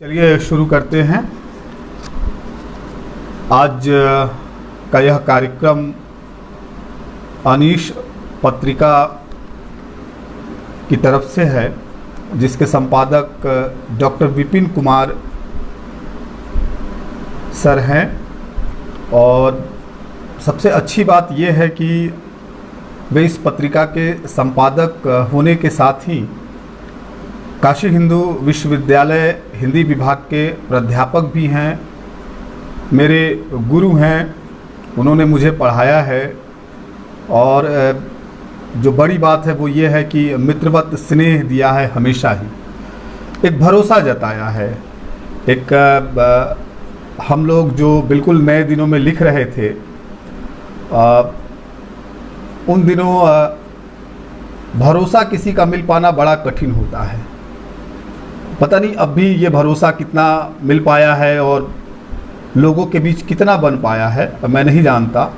चलिए शुरू करते हैं। आज का यह कार्यक्रम अनीश पत्रिका की तरफ से है, जिसके संपादक डॉक्टर विपिन कुमार सर हैं। और सबसे अच्छी बात यह है कि वे इस पत्रिका के संपादक होने के साथ ही काशी हिंदू विश्वविद्यालय हिंदी विभाग के प्राध्यापक भी हैं, मेरे गुरु हैं, उन्होंने मुझे पढ़ाया है। और जो बड़ी बात है वो ये है कि मित्रवत स्नेह दिया है हमेशा ही, एक भरोसा जताया है। एक हम लोग जो बिल्कुल नए दिनों में लिख रहे थे, उन दिनों भरोसा किसी का मिल पाना बड़ा कठिन होता है। पता नहीं अब भी ये भरोसा कितना मिल पाया है और लोगों के बीच कितना बन पाया है, मैं नहीं जानता।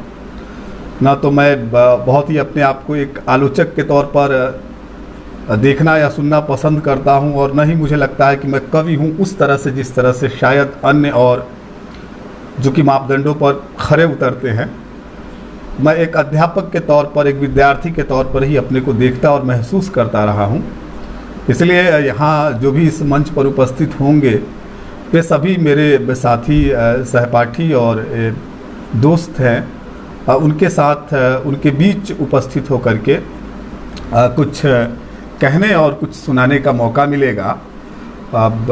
ना तो मैं बहुत ही अपने आप को एक आलोचक के तौर पर देखना या सुनना पसंद करता हूं, और न ही मुझे लगता है कि मैं कवि हूं उस तरह से जिस तरह से शायद अन्य और जो कि मापदंडों पर खरे उतरते हैं। मैं एक अध्यापक के तौर पर, एक विद्यार्थी के तौर पर ही अपने को देखता और महसूस करता रहा हूं। इसलिए यहाँ जो भी इस मंच पर उपस्थित होंगे वे सभी मेरे साथी, सहपाठी और दोस्त हैं। उनके साथ, उनके बीच उपस्थित होकर के कुछ कहने और कुछ सुनाने का मौका मिलेगा। अब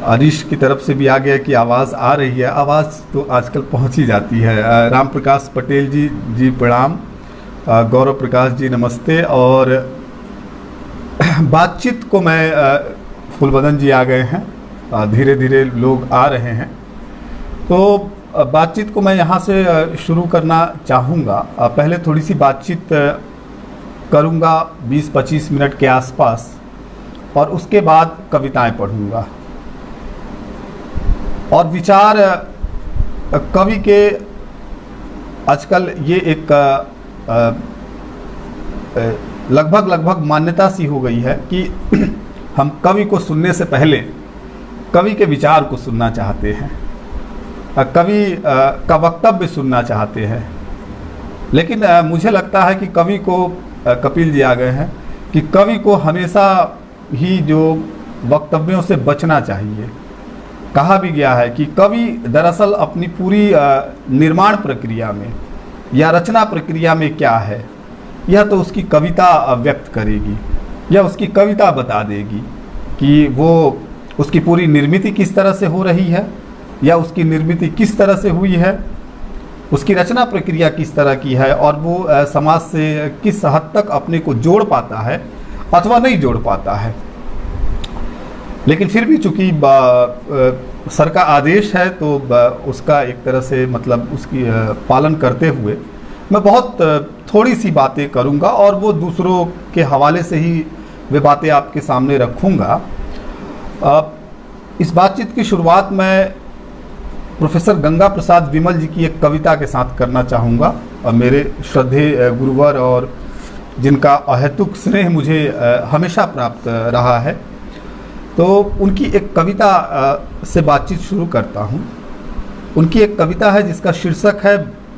अनीश की तरफ से भी आ गया कि आवाज़ आ रही है। आवाज़ तो आजकल पहुँच ही जाती है। राम प्रकाश पटेल जी प्रणाम, गौरव प्रकाश जी नमस्ते। और बातचीत को मैं, फुलबदन जी आ गए हैं, धीरे धीरे लोग आ रहे हैं, तो बातचीत को मैं यहाँ से शुरू करना चाहूँगा। पहले थोड़ी सी बातचीत करूँगा 20-25 मिनट के आसपास, और उसके बाद कविताएं पढ़ूँगा। और विचार कवि के आजकल ये एक लगभग मान्यता सी हो गई है कि हम कवि को सुनने से पहले कवि के विचार को सुनना चाहते हैं, कवि का वक्तव्य सुनना चाहते हैं। लेकिन मुझे लगता है कि कवि को, कपिल जी आ गए हैं, कि कवि को हमेशा ही जो वक्तव्यों से बचना चाहिए। कहा भी गया है कि कवि दरअसल अपनी पूरी निर्माण प्रक्रिया में या रचना प्रक्रिया में क्या है, यह तो उसकी कविता व्यक्त करेगी, या उसकी कविता बता देगी कि वो उसकी पूरी निर्मित किस तरह से हो रही है, या उसकी निर्मित किस तरह से हुई है, उसकी रचना प्रक्रिया किस तरह की है, और वो समाज से किस हद तक अपने को जोड़ पाता है अथवा नहीं जोड़ पाता है। लेकिन फिर भी चूंकि सर का आदेश है, तो उसका एक तरह से मतलब उसकी पालन करते हुए मैं बहुत थोड़ी सी बातें करूंगा, और वो दूसरों के हवाले से ही वे बातें आपके सामने रखूंगा। इस बातचीत की शुरुआत मैं प्रोफेसर गंगा प्रसाद विमल जी की एक कविता के साथ करना चाहूँगा, और मेरे श्रद्धेय गुरुवर और जिनका अहेतुक स्नेह मुझे हमेशा प्राप्त रहा है, तो उनकी एक कविता से बातचीत शुरू करता हूँ। उनकी एक कविता है जिसका शीर्षक है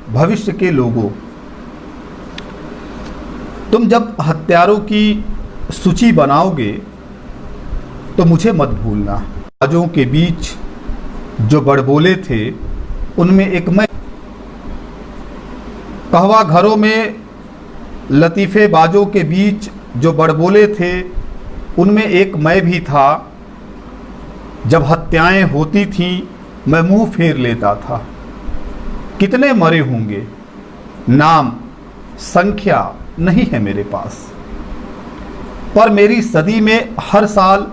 भविष्य के लोगों। तुम जब हत्यारों की सूची बनाओगे तो मुझे मत भूलना। बाजों के बीच जो बड़बोले थे उनमें एक मैं, कहवा घरों में लतीफ़े बाजों के बीच जो बड़बोले थे उनमें एक मैं भी था। जब हत्याएं होती थीं मैं मुंह फेर लेता था। कितने मरे होंगे, नाम संख्या नहीं है मेरे पास, पर मेरी सदी में हर साल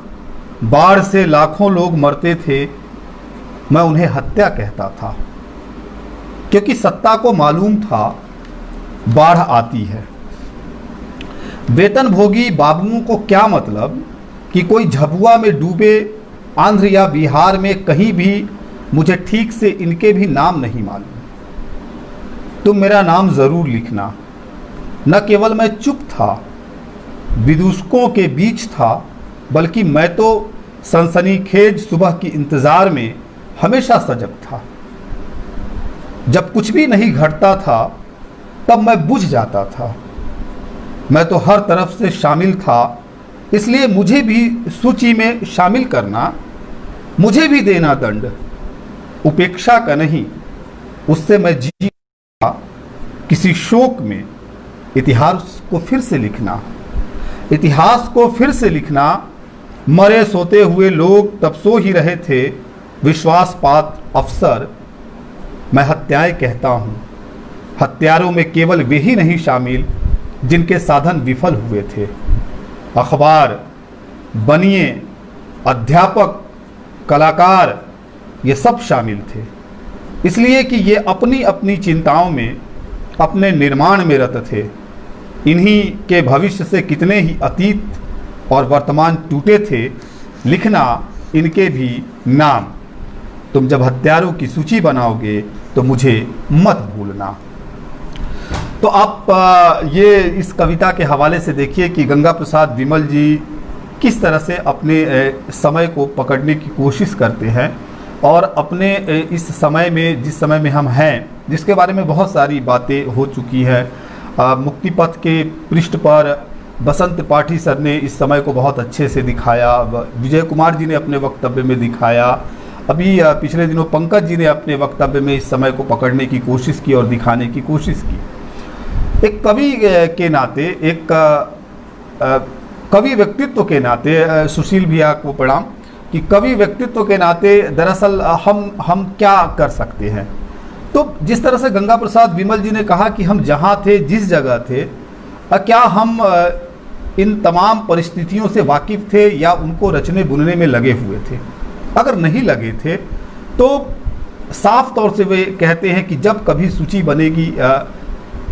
बाढ़ से लाखों लोग मरते थे। मैं उन्हें हत्या कहता था, क्योंकि सत्ता को मालूम था बाढ़ आती है। वेतनभोगी बाबुओं को क्या मतलब कि कोई झबुआ में डूबे आंध्र या बिहार में कहीं भी, मुझे ठीक से इनके भी नाम नहीं मालूम। तुम मेरा नाम ज़रूर लिखना। न केवल मैं चुप था, विदूषकों के बीच था, बल्कि मैं तो सनसनीखेज सुबह की इंतजार में हमेशा सजग था। जब कुछ भी नहीं घटता था तब मैं बुझ जाता था। मैं तो हर तरफ से शामिल था, इसलिए मुझे भी सूची में शामिल करना, मुझे भी देना दंड, उपेक्षा का नहीं, उससे मैं जी किसी शोक में इतिहास को फिर से लिखना, इतिहास को फिर से लिखना। मरे सोते हुए लोग तब सो ही रहे थे, विश्वासपात अफसर मैं हत्याएं कहता हूँ। हत्यारों में केवल वे ही नहीं शामिल जिनके साधन विफल हुए थे। अखबार, बनिए, अध्यापक, कलाकार, ये सब शामिल थे, इसलिए कि ये अपनी अपनी चिंताओं में, अपने निर्माण में रत थे। इन्हीं के भविष्य से कितने ही अतीत और वर्तमान टूटे थे, लिखना इनके भी नाम। तुम जब हत्यारों की सूची बनाओगे तो मुझे मत भूलना। तो आप ये इस कविता के हवाले से देखिए कि गंगा प्रसाद विमल जी किस तरह से अपने समय को पकड़ने की कोशिश करते हैं और अपने इस समय में, जिस समय में हम हैं, जिसके बारे में बहुत सारी बातें हो चुकी है। मुक्तिपथ के पृष्ठ पर बसंत त्रिपाठी सर ने इस समय को बहुत अच्छे से दिखाया, विजय कुमार जी ने अपने वक्तव्य में दिखाया, अभी पिछले दिनों पंकज जी ने अपने वक्तव्य में इस समय को पकड़ने की कोशिश की और दिखाने की कोशिश की। एक कवि के नाते, एक कवि व्यक्तित्व के नाते, सुशील भैया को प्रणाम, कि कवि व्यक्तित्व के नाते दरअसल हम क्या कर सकते हैं। तो जिस तरह से गंगा प्रसाद विमल जी ने कहा कि हम जहाँ थे, जिस जगह थे, क्या हम इन तमाम परिस्थितियों से वाकिफ थे या उनको रचने बुनने में लगे हुए थे। अगर नहीं लगे थे तो साफ तौर से वे कहते हैं कि जब कभी सूची बनेगी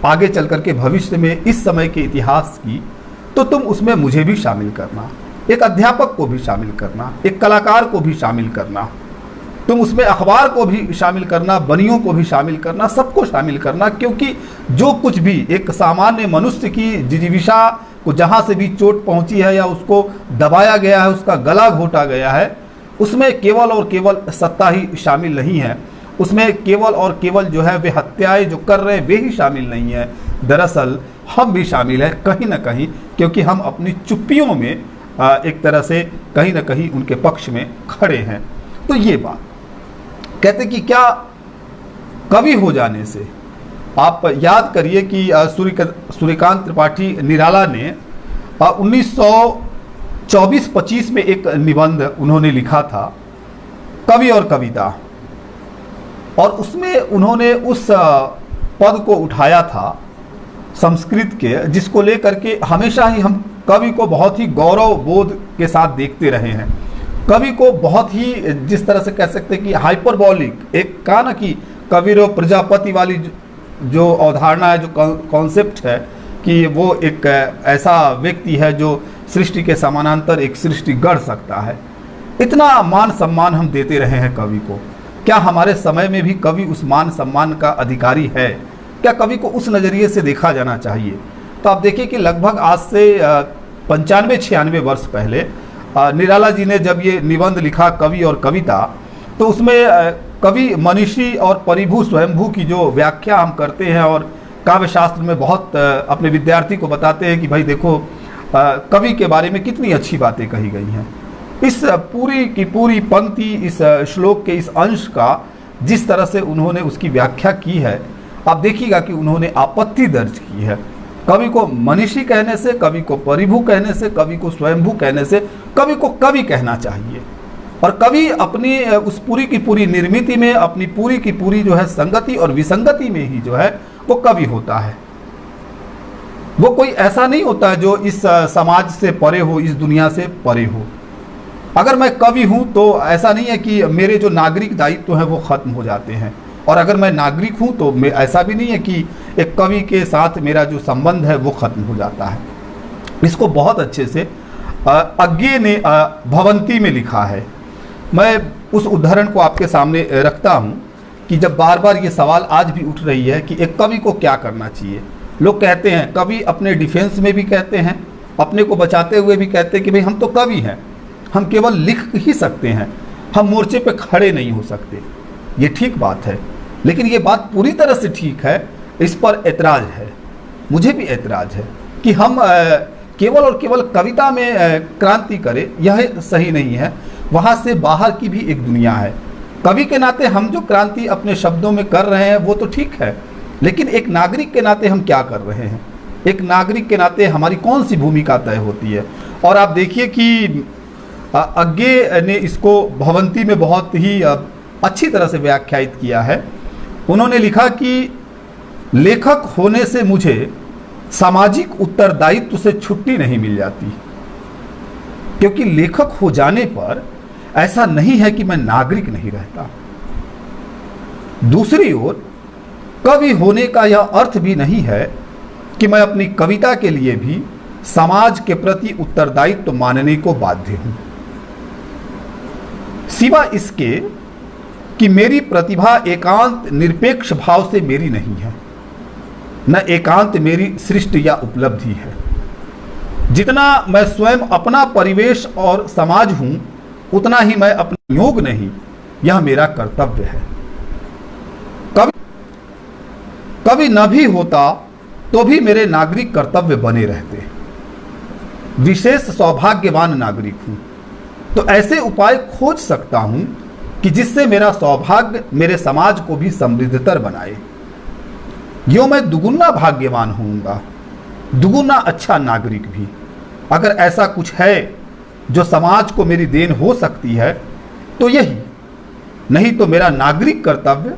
आगे चल कर के भविष्य में इस समय के इतिहास की, तो तुम उसमें मुझे भी शामिल करना, एक अध्यापक को भी शामिल करना, एक कलाकार को भी शामिल करना, तुम उसमें अखबार को भी शामिल करना, बनियों को भी शामिल करना, सबको शामिल करना। क्योंकि जो कुछ भी एक सामान्य मनुष्य की जिजीविषा को जहाँ से भी चोट पहुँची है या उसको दबाया गया है, उसका गला घोटा गया है, उसमें केवल और केवल सत्ता ही शामिल नहीं है। उसमें केवल और केवल जो है वे हत्याएं जो कर रहे हैं वे ही शामिल नहीं है। दरअसल हम भी शामिल हैं कहीं ना कहीं, क्योंकि हम अपनी चुप्पियों में एक तरह से कहीं ना कहीं उनके पक्ष में खड़े हैं। तो ये बात कहते कि क्या कवि हो जाने से, आप याद करिए कि सूर्यकांत त्रिपाठी निराला ने 1924-25 में एक निबंध उन्होंने लिखा था, कवि और कविता, और उसमें उन्होंने उस पद को उठाया था संस्कृत के, जिसको लेकर के हमेशा ही हम कवि को बहुत ही गौरव बोध के साथ देखते रहे हैं। कवि को बहुत ही, जिस तरह से कह सकते हैं कि हाइपरबॉलिक, एक कहा ना कि कविरो प्रजापति वाली जो अवधारणा है, जो कॉन्सेप्ट है कि वो एक ऐसा व्यक्ति है जो सृष्टि के समानांतर एक सृष्टि गढ़ सकता है। इतना मान सम्मान हम देते रहे हैं कवि को। क्या हमारे समय में भी कवि उस मान सम्मान का अधिकारी है? क्या कवि को उस नज़रिए से देखा जाना चाहिए? तो आप देखिए कि लगभग आज से 95-96 वर्ष पहले निराला जी ने जब ये निबंध लिखा कवि और कविता, तो उसमें कवि मनीषी और परिभू स्वयंभू की जो व्याख्या हम करते हैं और काव्य शास्त्र में बहुत अपने विद्यार्थी को बताते हैं कि भाई देखो कवि के बारे में कितनी अच्छी बातें कही गई हैं। इस पूरी की पूरी पंक्ति, इस श्लोक के इस अंश का जिस तरह से उन्होंने उसकी व्याख्या की है, आप देखिएगा कि उन्होंने आपत्ति दर्ज की है। कवि को मनीषी कहने से, कवि को परिभू कहने से, कवि को स्वयंभू कहने से, कवि को कवि कहना चाहिए। और कवि अपनी उस पूरी की पूरी निर्मिति में, अपनी पूरी की पूरी जो है संगति और विसंगति में ही जो है वो कवि होता है। वो कोई ऐसा नहीं होता है जो इस समाज से परे हो, इस दुनिया से परे हो। अगर मैं कवि हूँ तो ऐसा नहीं है कि मेरे जो नागरिक दायित्व हैं वो खत्म हो जाते हैं, और अगर मैं नागरिक हूँ तो ऐसा भी नहीं है कि एक कवि के साथ मेरा जो संबंध है वो खत्म हो जाता है। इसको बहुत अच्छे से अज्ञे ने भवंती में लिखा है। मैं उस उदाहरण को आपके सामने रखता हूँ कि जब बार बार ये सवाल आज भी उठ रही है कि एक कवि को क्या करना चाहिए। लोग कहते हैं, कवि अपने डिफेंस में भी कहते हैं, अपने को बचाते हुए भी कहते हैं कि भाई हम तो कवि हैं, हम केवल लिख ही सकते हैं, हम मोर्चे पे खड़े नहीं हो सकते। ये ठीक बात है, लेकिन ये बात पूरी तरह से ठीक है, इस पर ऐतराज है, मुझे भी ऐतराज है कि हम केवल और केवल कविता में क्रांति करें, यह सही नहीं है। वहाँ से बाहर की भी एक दुनिया है। कवि के नाते हम जो क्रांति अपने शब्दों में कर रहे हैं वो तो ठीक है, लेकिन एक नागरिक के नाते हम क्या कर रहे हैं? एक नागरिक के नाते हमारी कौन सी भूमिका तय होती है? और आप देखिए कि अज्ञे ने इसको भवंती में बहुत ही अच्छी तरह से व्याख्यायित किया है। उन्होंने लिखा कि लेखक होने से मुझे सामाजिक उत्तरदायित्व से छुट्टी नहीं मिल जाती, क्योंकि लेखक हो जाने पर ऐसा नहीं है कि मैं नागरिक नहीं रहता। दूसरी ओर कवि होने का यह अर्थ भी नहीं है कि मैं अपनी कविता के लिए भी समाज के प्रति उत्तरदायित्व मानने को बाध्य हूं, सिवा इसके कि मेरी प्रतिभा एकांत निरपेक्ष भाव से मेरी नहीं है, न एकांत मेरी सृष्टि या उपलब्धि है। जितना मैं स्वयं अपना परिवेश और समाज हूं, उतना ही मैं अपना योग नहीं, यह मेरा कर्तव्य है। कभी न भी होता तो भी मेरे नागरिक कर्तव्य बने रहते। विशेष सौभाग्यवान नागरिक हूं, तो ऐसे उपाय खोज सकता हूं कि जिससे मेरा सौभाग्य मेरे समाज को भी समृद्धतर बनाए। यो मैं दुगुना भाग्यवान होऊंगा, दुगुना अच्छा नागरिक भी। अगर ऐसा कुछ है जो समाज को मेरी देन हो सकती है तो यही, नहीं तो मेरा नागरिक कर्तव्य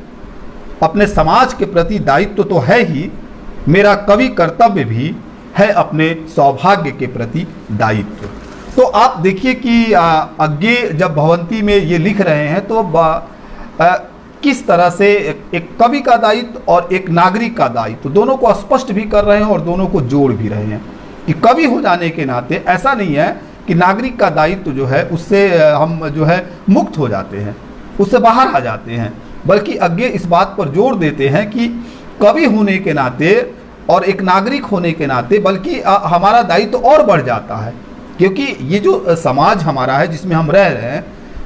अपने समाज के प्रति दायित्व तो है ही, मेरा कवि कर्तव्य भी है अपने सौभाग्य के प्रति दायित्व। तो आप देखिए कि अज्ञे जब भवंती में ये लिख रहे हैं तो किस तरह से एक कवि का दायित्व और एक नागरिक का दायित्व दोनों को स्पष्ट भी कर रहे हैं और दोनों को जोड़ भी रहे हैं कि कवि हो जाने के नाते ऐसा नहीं है कि नागरिक का दायित्व जो है उससे हम जो है मुक्त हो जाते हैं, उससे बाहर आ जाते हैं, बल्कि अज्ञे इस बात पर जोर देते हैं कि कवि होने के नाते और एक नागरिक होने के नाते बल्कि हमारा दायित्व और बढ़ जाता है, क्योंकि ये जो समाज हमारा है जिसमें हम रह रहे हैं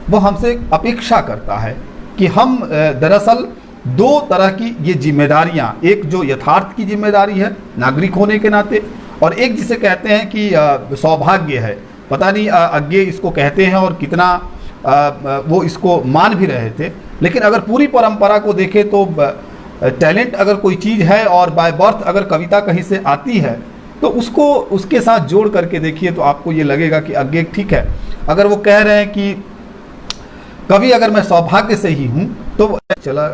वो हमसे अपेक्षा करता है कि हम दरअसल दो तरह की ये जिम्मेदारियां, एक जो यथार्थ की जिम्मेदारी है नागरिक होने के नाते, और एक जिसे कहते हैं कि सौभाग्य है। पता नहीं अज्ञे इसको कहते हैं और कितना वो इसको मान भी रहे थे, लेकिन अगर पूरी परंपरा को देखें तो टैलेंट अगर कोई चीज़ है और बाय बर्थ अगर कविता कहीं से आती है तो उसको उसके साथ जोड़ करके देखिए तो आपको ये लगेगा कि अज्ञे ठीक है। अगर वो कह रहे हैं कि कवि अगर मैं सौभाग्य से ही हूँ तो चला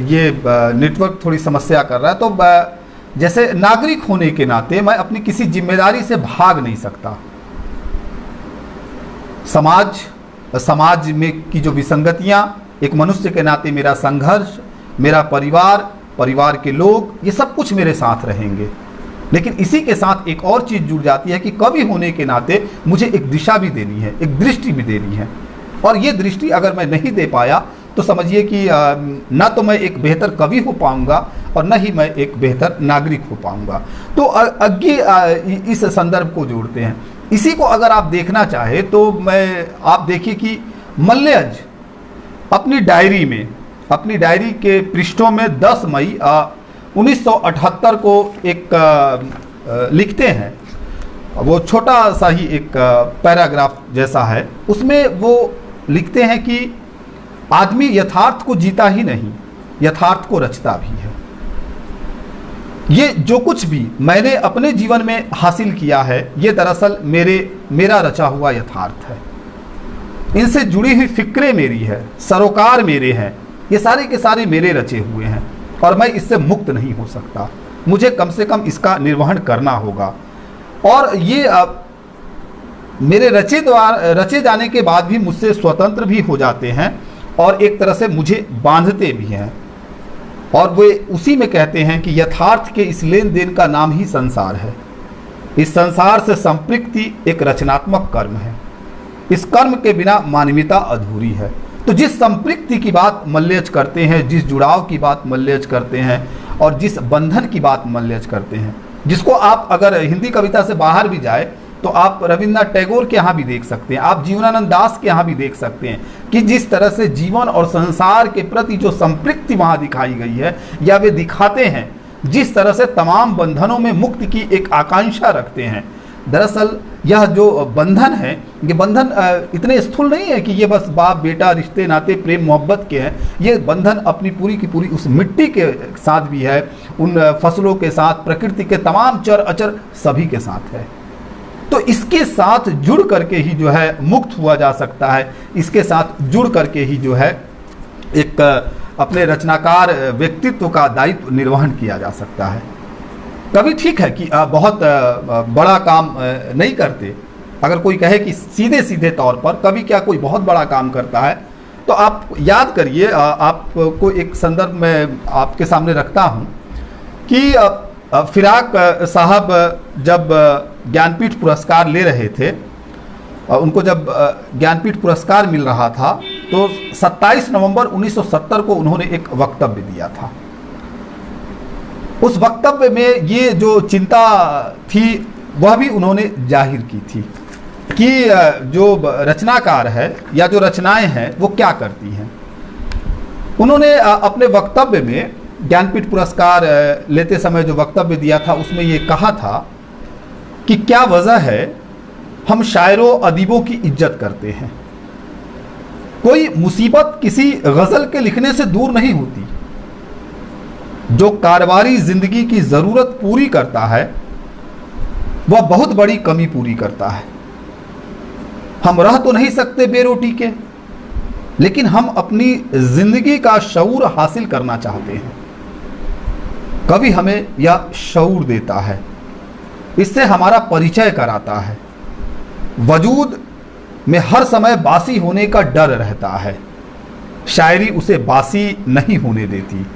ये नेटवर्क थोड़ी समस्या कर रहा है, तो जैसे नागरिक होने के नाते मैं अपनी किसी जिम्मेदारी से भाग नहीं सकता। समाज में की जो विसंगतियाँ, एक मनुष्य के नाते मेरा संघर्ष, मेरा परिवार के लोग, ये सब कुछ मेरे साथ रहेंगे। लेकिन इसी के साथ एक और चीज़ जुड़ जाती है कि कवि होने के नाते मुझे एक दिशा भी देनी है, एक दृष्टि भी देनी है, और ये दृष्टि अगर मैं नहीं दे पाया तो समझिए कि ना तो मैं एक बेहतर कवि हो पाऊंगा और न ही मैं एक बेहतर नागरिक हो पाऊंगा। तो अज्ञे इस संदर्भ को जोड़ते हैं। इसी को अगर आप देखना चाहे तो आप देखिए कि मल्यज अपनी डायरी के पृष्ठों में 10 मई 1978 को एक लिखते हैं। वो छोटा सा ही एक पैराग्राफ जैसा है, उसमें वो लिखते हैं कि आदमी यथार्थ को जीता ही नहीं, यथार्थ को रचता भी है। ये जो कुछ भी मैंने अपने जीवन में हासिल किया है ये दरअसल मेरा रचा हुआ यथार्थ है। इनसे जुड़ी हुई फिक्रें मेरी है, सरोकार मेरे हैं, ये सारे के सारे मेरे रचे हुए हैं और मैं इससे मुक्त नहीं हो सकता। मुझे कम से कम इसका निर्वहन करना होगा। और ये मेरे रचे जाने के बाद भी मुझसे स्वतंत्र भी हो जाते हैं और एक तरह से मुझे बांधते भी हैं। और वे उसी में कहते हैं कि यथार्थ के इस लेन देन का नाम ही संसार है। इस संसार से संपृक्ति एक रचनात्मक कर्म है। इस कर्म के बिना मानवीयता अधूरी है। तो जिस संपृक्ति की बात मल्यज करते हैं, जिस जुड़ाव की बात मल्यज करते हैं और जिस बंधन की बात मल्यज करते हैं, जिसको आप अगर हिंदी कविता से बाहर भी जाए तो आप रविन्द्रनाथ टैगोर के यहाँ भी देख सकते हैं, आप जीवनानंद दास के यहाँ भी देख सकते हैं कि जिस तरह से जीवन और संसार के प्रति जो संपृक्ति वहाँ दिखाई गई है, या वे दिखाते हैं जिस तरह से तमाम बंधनों में मुक्ति की एक आकांक्षा रखते हैं। दरअसल यह जो बंधन है, ये बंधन इतने स्थूल नहीं है कि ये बस बाप बेटा रिश्ते नाते प्रेम मोहब्बत के हैं। ये बंधन अपनी पूरी की पूरी उस मिट्टी के साथ भी है, उन फसलों के साथ, प्रकृति के तमाम चर अचर सभी के साथ है। तो इसके साथ जुड़ करके ही जो है मुक्त हुआ जा सकता है, इसके साथ जुड़ करके ही जो है एक अपने रचनाकार व्यक्तित्व का दायित्व निर्वहन किया जा सकता है। कभी ठीक है कि बहुत बड़ा काम नहीं करते, अगर कोई कहे कि सीधे सीधे तौर पर कभी क्या कोई बहुत बड़ा काम करता है, तो आप याद करिए, आपको एक संदर्भ में आपके सामने रखता हूँ कि फिराक साहब जब ज्ञानपीठ पुरस्कार ले रहे थे, उनको जब ज्ञानपीठ पुरस्कार मिल रहा था, तो 27 नवंबर 1970 को उन्होंने एक वक्तव्य दिया था। उस वक्तव्य में ये जो चिंता थी वह भी उन्होंने जाहिर की थी कि जो रचनाकार है या जो रचनाएं हैं वो क्या करती हैं। उन्होंने अपने वक्तव्य में ज्ञानपीठ पुरस्कार लेते समय जो वक्तव्य दिया था उसमें ये कहा था कि क्या वजह है हम शायरों अदीबों की इज्जत करते हैं। कोई मुसीबत किसी गज़ल के लिखने से दूर नहीं होती। जो कारोबारी जिंदगी की ज़रूरत पूरी करता है वह बहुत बड़ी कमी पूरी करता है। हम रह तो नहीं सकते बेरोटी के, लेकिन हम अपनी जिंदगी का शऊर हासिल करना चाहते हैं। कवि हमें यह शऊर देता है, इससे हमारा परिचय कराता है। वजूद में हर समय बासी होने का डर रहता है, शायरी उसे बासी नहीं होने देती।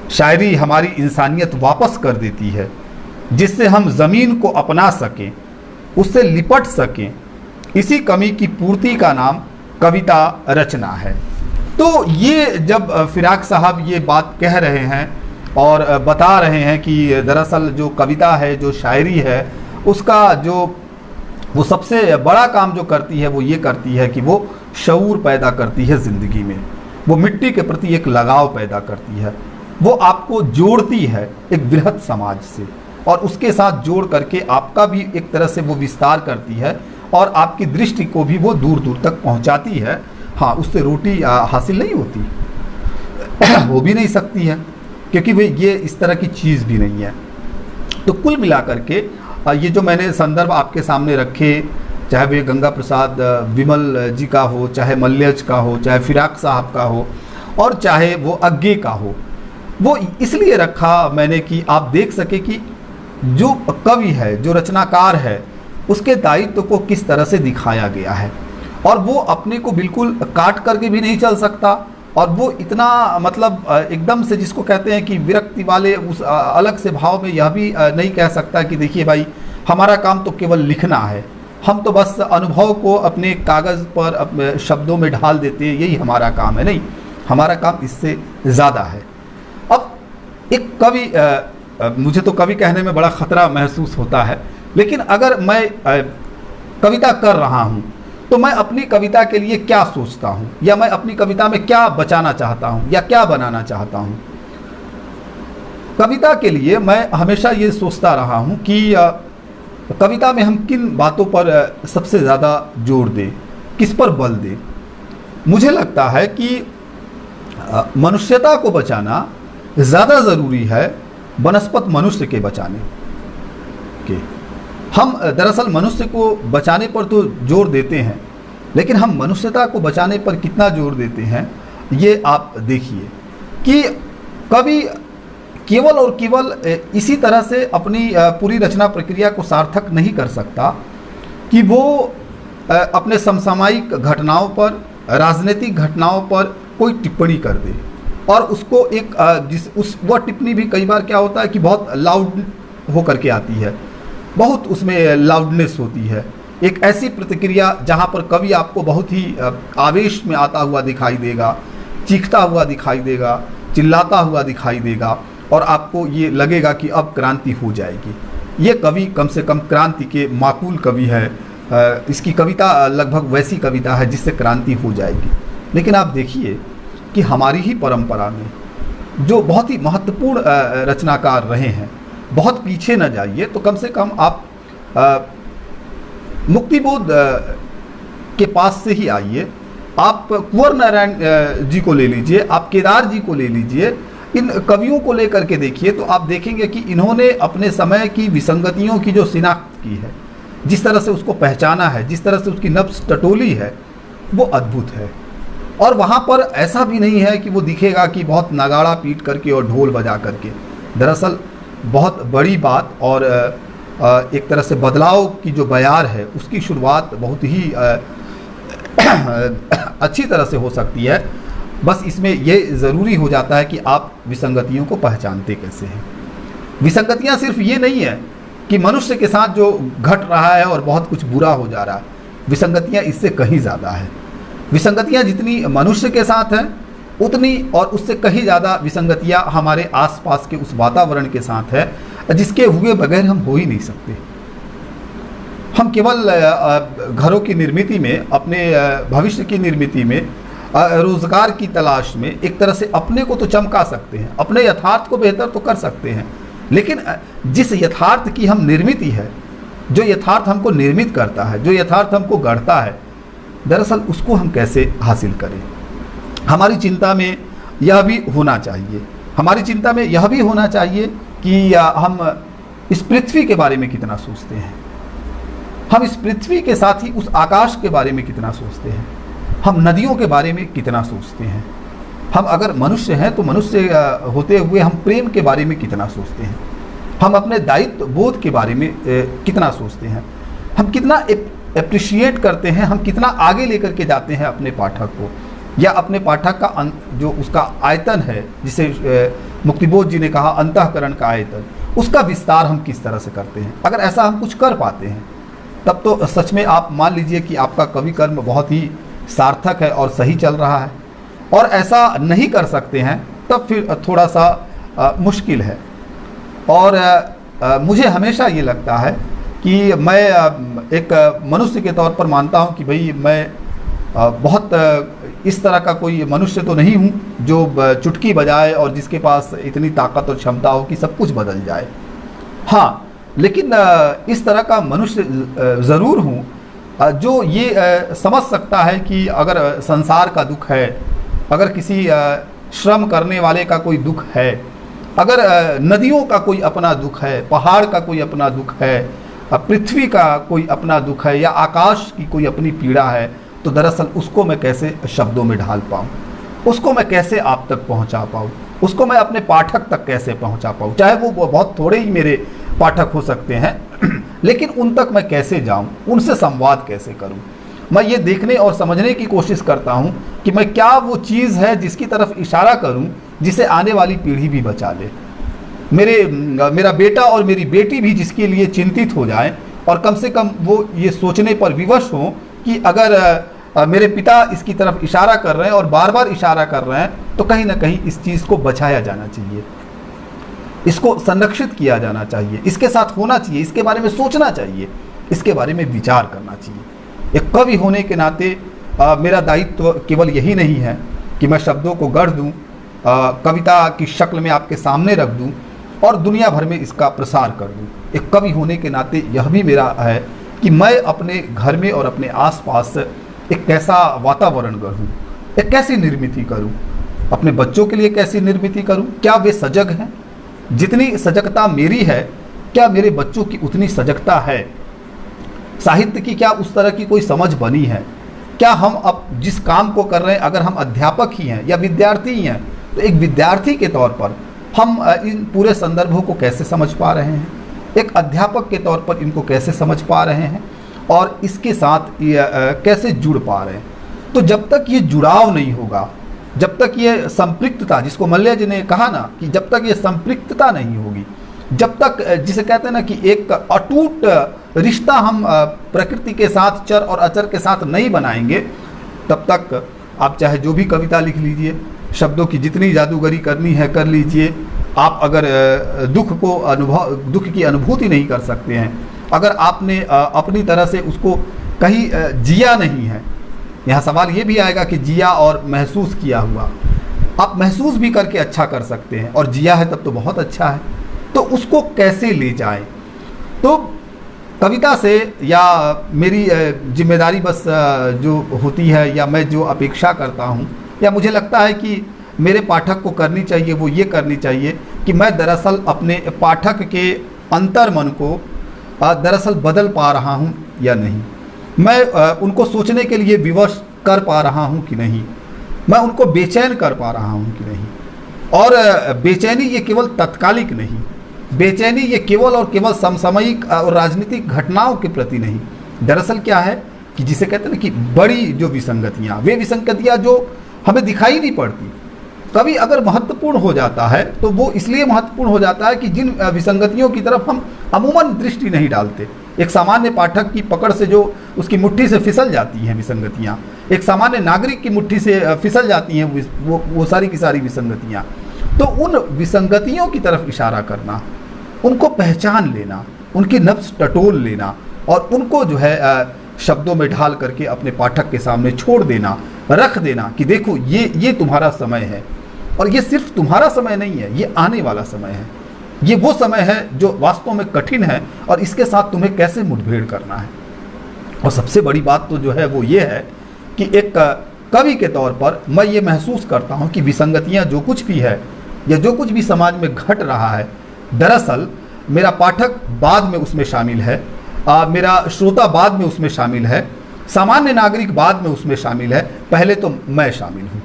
शायरी हमारी इंसानियत वापस कर देती है, जिससे हम ज़मीन को अपना सकें, उससे लिपट सकें। इसी कमी की पूर्ति का नाम कविता रचना है। तो ये जब फिराक साहब ये बात कह रहे हैं और बता रहे हैं कि दरअसल जो कविता है, जो शायरी है, उसका जो वो सबसे बड़ा काम जो करती है वो ये करती है कि वो शऊर पैदा करती है ज़िंदगी में। वो मिट्टी के प्रति एक लगाव पैदा करती है, वो आपको जोड़ती है एक बृहद समाज से, और उसके साथ जोड़ करके आपका भी एक तरह से वो विस्तार करती है और आपकी दृष्टि को भी वो दूर दूर तक पहुंचाती है। हाँ, उससे रोटी हासिल नहीं होती, हो भी नहीं सकती है, क्योंकि वे ये इस तरह की चीज़ भी नहीं है। तो कुल मिलाकर के ये जो मैंने संदर्भ आपके सामने रखे, चाहे वे गंगा प्रसाद विमल जी का हो, चाहे मल्यज का हो, चाहे फिराक साहब का हो, और चाहे वो अग्गे का हो, वो इसलिए रखा मैंने कि आप देख सके कि जो कवि है, जो रचनाकार है, उसके दायित्व को किस तरह से दिखाया गया है। और वो अपने को बिल्कुल काट करके भी नहीं चल सकता, और वो इतना मतलब एकदम से जिसको कहते हैं कि विरक्ति वाले उस अलग से भाव में यह भी नहीं कह सकता कि देखिए भाई, हमारा काम तो केवल लिखना है, हम तो बस अनुभव को अपने कागज़ पर अपने शब्दों में ढाल देते हैं, यही हमारा काम है। नहीं, हमारा काम इससे ज़्यादा है। अब एक कवि, मुझे तो कवि कहने में बड़ा ख़तरा महसूस होता है, लेकिन अगर मैं कविता कर रहा हूँ तो मैं अपनी कविता के लिए क्या सोचता हूँ, या मैं अपनी कविता में क्या बचाना चाहता हूँ या क्या बनाना चाहता हूँ। कविता के लिए मैं हमेशा ये सोचता रहा हूँ कि कविता में हम किन बातों पर सबसे ज़्यादा जोर दें, किस पर बल दें। मुझे लगता है कि मनुष्यता को बचाना ज़्यादा ज़रूरी है बनस्पत मनुष्य के बचाने के। हम दरअसल मनुष्य को बचाने पर तो जोर देते हैं, लेकिन हम मनुष्यता को बचाने पर कितना जोर देते हैं, ये आप देखिए कि कवि केवल और केवल इसी तरह से अपनी पूरी रचना प्रक्रिया को सार्थक नहीं कर सकता कि वो अपने समसामयिक घटनाओं पर, राजनीतिक घटनाओं पर कोई टिप्पणी कर दे, और उसको एक वह टिप्पणी भी कई बार क्या होता है कि बहुत लाउड होकर के आती है, बहुत उसमें लाउडनेस होती है। एक ऐसी प्रतिक्रिया जहाँ पर कवि आपको बहुत ही आवेश में आता हुआ दिखाई देगा, चीखता हुआ दिखाई देगा, चिल्लाता हुआ दिखाई देगा, और आपको ये लगेगा कि अब क्रांति हो जाएगी। ये कवि कम से कम क्रांति के माकूल कवि है। इसकी कविता लगभग वैसी कविता है जिससे क्रांति हो जाएगी। लेकिन आप देखिए कि हमारी ही परंपरा में जो बहुत ही महत्वपूर्ण रचनाकार रहे हैं, बहुत पीछे न जाइए तो कम से कम आप मुक्तिबोध के पास से ही आइए। आप कुंवर नारायण जी को ले लीजिए, आप केदार जी को ले लीजिए, इन कवियों को लेकर के देखिए तो आप देखेंगे कि इन्होंने अपने समय की विसंगतियों की जो शिनाख्त की है, जिस तरह से उसको पहचाना है, जिस तरह से उसकी नब्ज टटोली है, वो अद्भुत है। और वहाँ पर ऐसा भी नहीं है कि वो दिखेगा कि बहुत नगाड़ा पीट करके और ढोल बजा करके। दरअसल बहुत बड़ी बात और एक तरह से बदलाव की जो बयार है उसकी शुरुआत बहुत ही अच्छी तरह से हो सकती है। बस इसमें ये ज़रूरी हो जाता है कि आप विसंगतियों को पहचानते कैसे हैं। विसंगतियाँ सिर्फ ये नहीं है कि मनुष्य के साथ जो घट रहा है और बहुत कुछ बुरा हो जा रहा है, विसंगतियाँ इससे कहीं ज़्यादा है। विसंगतियाँ जितनी मनुष्य के साथ हैं उतनी और उससे कहीं ज़्यादा विसंगतियाँ हमारे आसपास के उस वातावरण के साथ है जिसके हुए बगैर हम हो ही नहीं सकते। हम केवल घरों की निर्मिति में, अपने भविष्य की निर्मिति में, रोजगार की तलाश में एक तरह से अपने को तो चमका सकते हैं, अपने यथार्थ को बेहतर तो कर सकते हैं, लेकिन जिस यथार्थ की हम निर्मिति है, जो यथार्थ हमको निर्मित करता है, जो यथार्थ हमको गढ़ता है, दरअसल उसको हम कैसे हासिल करें। हमारी चिंता में यह भी होना चाहिए, हमारी चिंता में यह भी होना चाहिए कि हम इस पृथ्वी के बारे में कितना सोचते हैं, हम इस पृथ्वी के साथ ही उस आकाश के बारे में कितना सोचते हैं, हम नदियों के बारे में कितना सोचते हैं, हम अगर मनुष्य हैं तो मनुष्य होते हुए हम प्रेम के बारे में कितना सोचते हैं, हम अपने दायित्व बोध के बारे में कितना सोचते हैं, हम कितना अप्रिशिएट करते हैं, हम कितना आगे लेकर के जाते हैं अपने पाठक को, या अपने पाठक का जो उसका आयतन है, जिसे मुक्तिबोध जी ने कहा अंतःकरण का आयतन, उसका विस्तार हम किस तरह से करते हैं। अगर ऐसा हम कुछ कर पाते हैं तब तो सच में आप मान लीजिए कि आपका कवि कर्म बहुत ही सार्थक है और सही चल रहा है। और ऐसा नहीं कर सकते हैं तब फिर थोड़ा सा मुश्किल है। और मुझे हमेशा ये लगता है कि मैं एक मनुष्य के तौर पर मानता हूँ कि भाई मैं बहुत इस तरह का कोई मनुष्य तो नहीं हूँ जो चुटकी बजाए और जिसके पास इतनी ताकत और क्षमता हो कि सब कुछ बदल जाए। हाँ, लेकिन इस तरह का मनुष्य ज़रूर हूँ जो ये समझ सकता है कि अगर संसार का दुख है, अगर किसी श्रम करने वाले का कोई दुख है, अगर नदियों का कोई अपना दुख है, पहाड़ का कोई अपना दुख है, पृथ्वी का कोई अपना दुख है, या आकाश की कोई अपनी पीड़ा है, तो दरअसल उसको मैं कैसे शब्दों में ढाल पाऊँ, उसको मैं कैसे आप तक पहुँचा पाऊँ, उसको मैं अपने पाठक तक कैसे पहुँचा पाऊँ। चाहे वो बहुत थोड़े ही मेरे पाठक हो सकते हैं लेकिन उन तक मैं कैसे जाऊँ, उनसे संवाद कैसे करूँ। मैं ये देखने और समझने की कोशिश करता हूँ कि मैं क्या वो चीज़ है जिसकी तरफ इशारा करूँ जिसे आने वाली पीढ़ी भी बचा ले, मेरा बेटा और मेरी बेटी भी जिसके लिए चिंतित हो जाए, और कम से कम वो ये सोचने पर विवश हों कि अगर मेरे पिता इसकी तरफ इशारा कर रहे हैं और बार बार इशारा कर रहे हैं तो कहीं ना कहीं इस चीज़ को बचाया जाना चाहिए, इसको संरक्षित किया जाना चाहिए, इसके साथ होना चाहिए, इसके बारे में सोचना चाहिए, इसके बारे में विचार करना चाहिए। एक कवि होने के नाते मेरा दायित्व केवल यही नहीं है कि मैं शब्दों को गढ़ दूँ, कविता की शक्ल में आपके सामने रख दूँ और दुनिया भर में इसका प्रसार कर दूँ। एक कवि होने के नाते यह भी मेरा है कि मैं अपने घर में और अपने आसपास एक कैसा वातावरण गढ़ूँ, एक कैसी निर्मिति करूँ, अपने बच्चों के लिए कैसी निर्मिति करूँ। क्या वे सजग हैं? जितनी सजगता मेरी है क्या मेरे बच्चों की उतनी सजगता है? साहित्य की क्या उस तरह की कोई समझ बनी है? क्या हम अब जिस काम को कर रहे हैं, अगर हम अध्यापक ही हैं या विद्यार्थी ही हैं, तो एक विद्यार्थी के तौर पर हम इन पूरे संदर्भों को कैसे समझ पा रहे हैं, एक अध्यापक के तौर पर इनको कैसे समझ पा रहे हैं और इसके साथ कैसे जुड़ पा रहे हैं। तो जब तक ये जुड़ाव नहीं होगा, जब तक ये संपृक्तता, जिसको मल्ल्या जी ने कहा ना कि जब तक ये संपृक्तता नहीं होगी, जब तक जिसे कहते हैं ना कि एक अटूट रिश्ता हम प्रकृति के साथ, चर और अचर के साथ नहीं बनाएंगे, तब तक आप चाहे जो भी कविता लिख लीजिए, शब्दों की जितनी जादूगरी करनी है कर लीजिए, आप अगर दुख की अनुभूति नहीं कर सकते हैं, अगर आपने अपनी तरह से उसको कहीं जिया नहीं है, यहाँ सवाल ये भी आएगा कि जिया और महसूस किया हुआ, आप महसूस भी करके अच्छा कर सकते हैं और जिया है तब तो बहुत अच्छा है, तो उसको कैसे ले जाएं। तो कविता से या मेरी जिम्मेदारी बस जो होती है या मैं जो अपेक्षा करता हूँ या मुझे लगता है कि मेरे पाठक को करनी चाहिए, वो ये करनी चाहिए कि मैं दरअसल अपने पाठक के अंतर मन को दरअसल बदल पा रहा हूँ या नहीं, मैं उनको सोचने के लिए विवश कर पा रहा हूँ कि नहीं, मैं उनको बेचैन कर पा रहा हूँ कि नहीं। और बेचैनी ये केवल तत्कालिक नहीं, बेचैनी ये केवल और केवल समसामयिक और राजनीतिक घटनाओं के प्रति नहीं। दरअसल क्या है कि जिसे कहते हैं ना कि बड़ी जो विसंगतियाँ, वे विसंगतियाँ जो हमें दिखाई नहीं पड़ती, कभी अगर महत्वपूर्ण हो जाता है तो वो इसलिए महत्वपूर्ण हो जाता है कि जिन विसंगतियों की तरफ हम अमूमन दृष्टि नहीं डालते। एक सामान्य पाठक की पकड़ से जो उसकी मुट्ठी से फिसल जाती हैं विसंगतियाँ, एक सामान्य नागरिक की मुट्ठी से फिसल जाती हैं वो सारी की सारी विसंगतियाँ। तो उन विसंगतियों की तरफ इशारा करना, उनको पहचान लेना, उनकी नब्ज टटोल लेना और उनको जो है शब्दों में ढाल करके अपने पाठक के सामने छोड़ देना, रख देना कि देखो ये तुम्हारा समय है और ये सिर्फ तुम्हारा समय नहीं है, ये आने वाला समय है, ये वो समय है जो वास्तव में कठिन है और इसके साथ तुम्हें कैसे मुठभेड़ करना है। और सबसे बड़ी बात तो जो है वो ये है कि एक कवि के तौर पर मैं ये महसूस करता हूँ कि विसंगतियाँ जो कुछ भी है या जो कुछ भी समाज में घट रहा है, दरअसल मेरा पाठक बाद में उसमें शामिल है, मेरा श्रोता बाद में उसमें शामिल है, सामान्य नागरिक बाद में उसमें शामिल है, पहले तो मैं शामिल हूँ।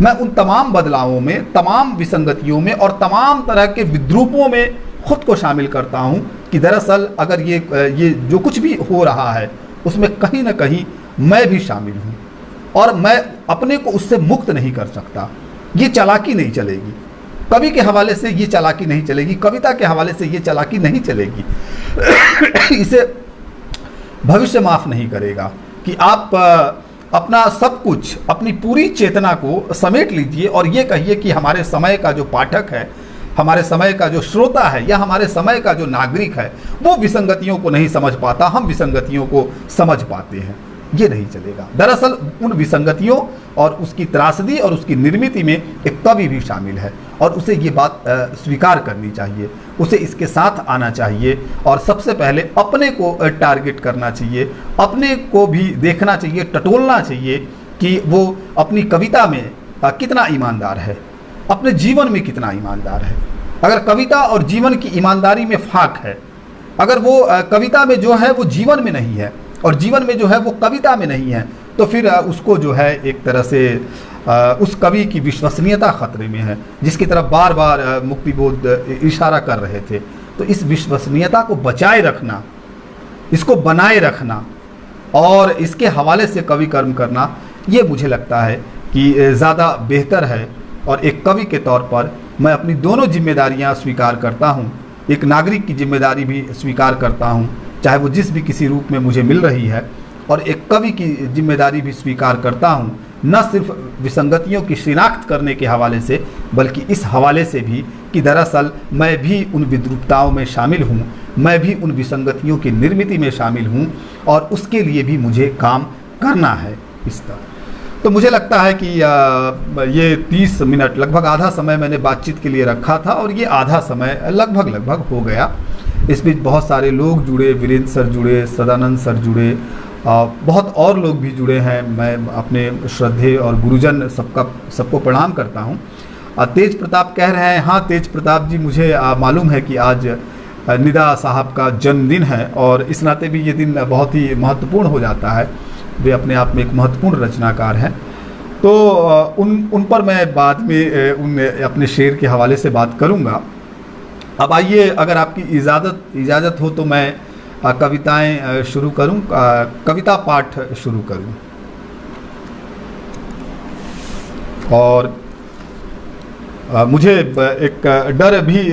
मैं उन तमाम बदलावों में, तमाम विसंगतियों में और तमाम तरह के विद्रूपों में खुद को शामिल करता हूँ कि दरअसल अगर ये जो कुछ भी हो रहा है उसमें कहीं ना कहीं मैं भी शामिल हूँ और मैं अपने को उससे मुक्त नहीं कर सकता। ये चालाकी नहीं चलेगी, कवि के हवाले से ये चालाकी नहीं चलेगी, कविता के हवाले से ये चालाकी नहीं चलेगी। इसे भविष्य माफ़ नहीं करेगा कि आप अपना सब कुछ, अपनी पूरी चेतना को समेट लीजिए और ये कहिए कि हमारे समय का जो पाठक है, हमारे समय का जो श्रोता है या हमारे समय का जो नागरिक है वो विसंगतियों को नहीं समझ पाता, हम विसंगतियों को समझ पाते हैं। ये नहीं चलेगा। दरअसल उन विसंगतियों और उसकी त्रासदी और उसकी निर्मित में एक कवि भी शामिल है और उसे ये बात स्वीकार करनी चाहिए, उसे इसके साथ आना चाहिए और सबसे पहले अपने को टारगेट करना चाहिए, अपने को भी देखना चाहिए, टटोलना चाहिए कि वो अपनी कविता में कितना ईमानदार है, अपने जीवन में कितना ईमानदार है। अगर कविता और जीवन की ईमानदारी में फाक है, अगर वो कविता में जो है वो जीवन में नहीं है और जीवन में जो है वो कविता में नहीं है, तो फिर उसको जो है एक तरह से उस कवि की विश्वसनीयता खतरे में है, जिसकी तरफ बार बार मुक्तिबोध इशारा कर रहे थे। तो इस विश्वसनीयता को बचाए रखना, इसको बनाए रखना और इसके हवाले से कवि कर्म करना, ये मुझे लगता है कि ज़्यादा बेहतर है। और एक कवि के तौर पर मैं अपनी दोनों जिम्मेदारियां स्वीकार करता हूं, एक नागरिक की जिम्मेदारी भी स्वीकार करता हूं, चाहे वो जिस भी किसी रूप में मुझे मिल रही है, और एक कवि की जिम्मेदारी भी स्वीकार करता हूं, न सिर्फ विसंगतियों की शिनाख्त करने के हवाले से बल्कि इस हवाले से भी कि दरअसल मैं भी उन विद्रूपताओं में शामिल हूं, मैं भी उन विसंगतियों की निर्मिति में शामिल हूं और उसके लिए भी मुझे काम करना है। इस तरह तो मुझे लगता है कि ये 30 मिनट, लगभग आधा समय मैंने बातचीत के लिए रखा था और ये आधा समय लगभग हो गया। इस बीच बहुत सारे लोग जुड़े, वीरेंद्र सर जुड़े, सदानंद सर जुड़े, बहुत और लोग भी जुड़े हैं। मैं अपने श्रद्धेय और गुरुजन सबको प्रणाम करता हूं। तेज प्रताप कह रहे हैं, हाँ तेज प्रताप जी, मुझे मालूम है कि आज निदा साहब का जन्मदिन है और इस नाते भी ये दिन बहुत ही महत्वपूर्ण हो जाता है। वे अपने आप में एक महत्वपूर्ण रचनाकार हैं, तो उन पर मैं बाद में उन अपने शेर के हवाले से बात करूंगा। अब आइए, अगर आपकी इजाज़त हो तो मैं कविताएं शुरू करूं, कविता पाठ शुरू करूं। और मुझे एक डर भी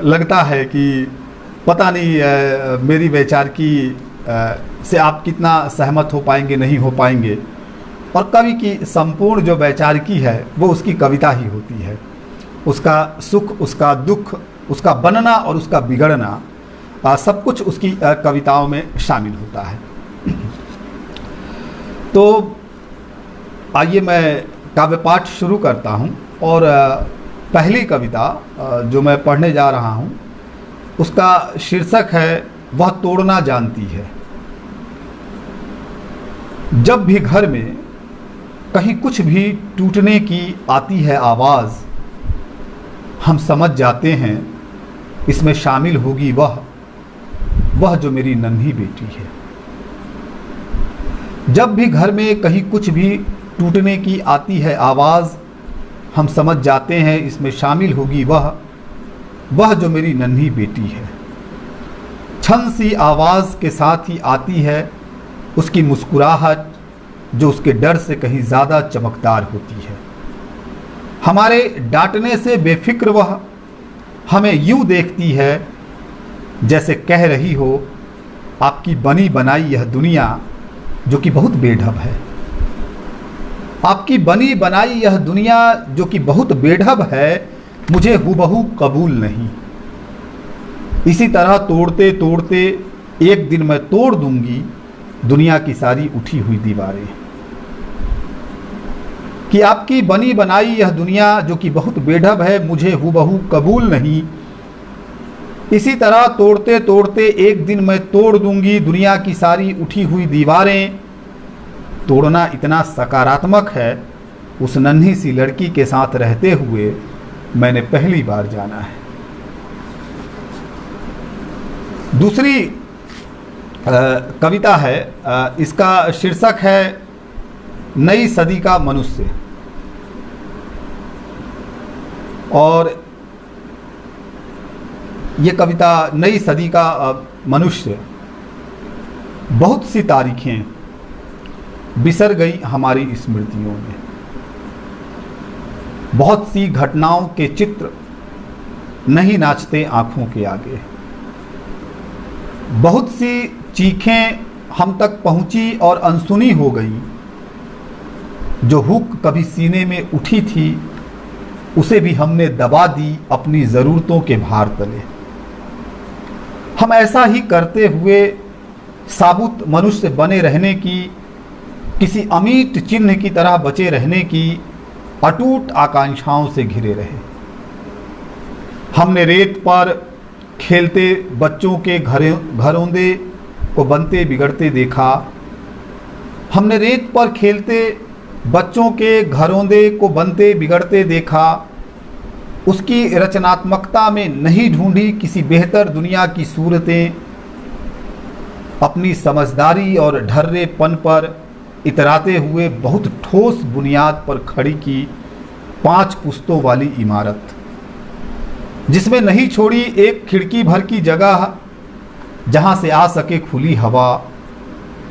लगता है कि पता नहीं मेरी वैचारिकी से आप कितना सहमत हो पाएंगे, नहीं हो पाएंगे। और कवि की संपूर्ण जो वैचारिकी है वो उसकी कविता ही होती है। उसका सुख, उसका दुख, उसका बनना और उसका बिगड़ना, सब कुछ उसकी कविताओं में शामिल होता है। तो आइए मैं काव्य पाठ शुरू करता हूँ। और पहली कविता जो मैं पढ़ने जा रहा हूँ उसका शीर्षक है वह तोड़ना जानती है। जब भी घर में कहीं कुछ भी टूटने की आती है आवाज़, हम समझ जाते हैं इसमें शामिल होगी वह जो मेरी नन्ही बेटी है। जब भी घर में कहीं कुछ भी टूटने की आती है आवाज़, हम समझ जाते हैं इसमें शामिल होगी वह जो मेरी नन्ही बेटी है। छन सी आवाज़ के साथ ही आती है उसकी मुस्कुराहट, जो उसके डर से कहीं ज़्यादा चमकदार होती है। हमारे डांटने से बेफिक्र वह हमें यूँ देखती है जैसे कह रही हो आपकी बनी बनाई यह दुनिया जो कि बहुत बेढब है। आपकी बनी बनाई यह दुनिया जो कि बहुत बेढब है, मुझे हुबहू कबूल नहीं। इसी तरह तोड़ते तोड़ते एक दिन मैं तोड़ दूंगी दुनिया की सारी उठी हुई दीवारें। कि आपकी बनी बनाई यह दुनिया जो कि बहुत बेढब है, मुझे हुबहू कबूल नहीं। इसी तरह तोड़ते तोड़ते एक दिन मैं तोड़ दूंगी दुनिया की सारी उठी हुई दीवारें। तोड़ना इतना सकारात्मक है, उस नन्ही सी लड़की के साथ रहते हुए मैंने पहली बार जाना है। दूसरी कविता है, इसका शीर्षक है नई सदी का मनुष्य। और ये कविता नई सदी का मनुष्य, बहुत सी तारीखें बिसर गई हमारी स्मृतियों में, बहुत सी घटनाओं के चित्र नहीं नाचते आंखों के आगे, बहुत सी चीखें हम तक पहुंची और अनसुनी हो गई। जो हुक कभी सीने में उठी थी उसे भी हमने दबा दी अपनी ज़रूरतों के भार तले। हम ऐसा ही करते हुए साबुत मनुष्य बने रहने की, किसी अमिट चिन्ह की तरह बचे रहने की अटूट आकांक्षाओं से घिरे रहे। हमने रेत पर खेलते बच्चों के घरौंदे को बनते बिगड़ते देखा। हमने रेत पर खेलते बच्चों के घरौंदे को बनते बिगड़ते देखा। उसकी रचनात्मकता में नहीं ढूंढी किसी बेहतर दुनिया की सूरतें। अपनी समझदारी और ढर्रेपन पर इतराते हुए बहुत ठोस बुनियाद पर खड़ी की 5 पुश्तों वाली इमारत, जिसमें नहीं छोड़ी एक खिड़की भर की जगह जहां से आ सके खुली हवा,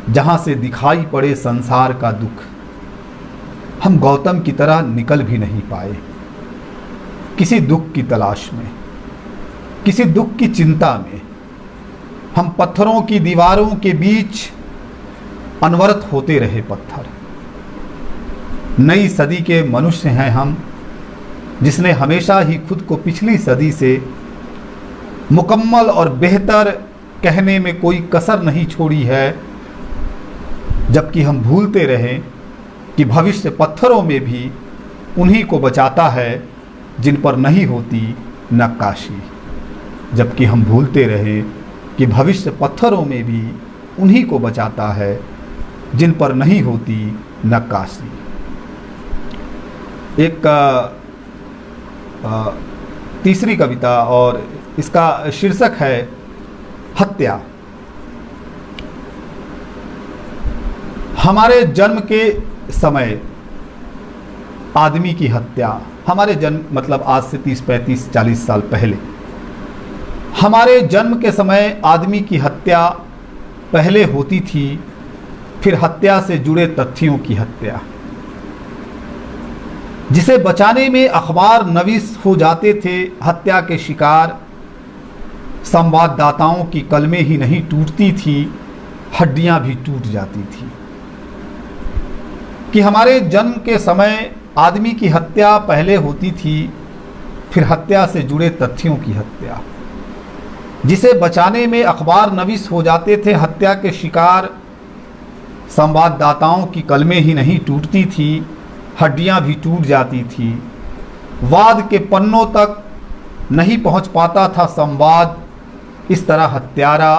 जहां से दिखाई पड़े संसार का दुख। हम गौतम की तरह निकल भी नहीं पाए किसी दुख की तलाश में, किसी दुख की चिंता में। हम पत्थरों की दीवारों के बीच अनवरत होते रहे पत्थर। नई सदी के मनुष्य हैं हम, जिसने हमेशा ही खुद को पिछली सदी से मुकम्मल और बेहतर कहने में कोई कसर नहीं छोड़ी है, जबकि हम भूलते रहे कि भविष्य पत्थरों में भी उन्हीं को बचाता है जिन पर नहीं होती नक्काशी। जबकि हम भूलते रहे कि भविष्य पत्थरों में भी उन्हीं को बचाता है जिन पर नहीं होती नक्काशी। एक तीसरी कविता और इसका शीर्षक है हत्या। हमारे जन्म के समय आदमी की हत्या, हमारे जन्म मतलब आज से 30, 35, 40 साल पहले, हमारे जन्म के समय आदमी की हत्या पहले होती थी, फिर हत्या से जुड़े तथ्यों की हत्या, जिसे बचाने में अखबार नवीस हो जाते थे। हत्या के शिकार संवाददाताओं की कलमें ही नहीं टूटती थी, हड्डियां भी टूट जाती थी। कि हमारे जन्म के समय आदमी की हत्या पहले होती थी, फिर हत्या से जुड़े तथ्यों की हत्या, जिसे बचाने में अखबार नवीस हो जाते थे। हत्या के शिकार संवाददाताओं की कलमें ही नहीं टूटती थी, हड्डियां भी टूट जाती थी। वाद के पन्नों तक नहीं पहुंच पाता था संवाद। इस तरह हत्यारा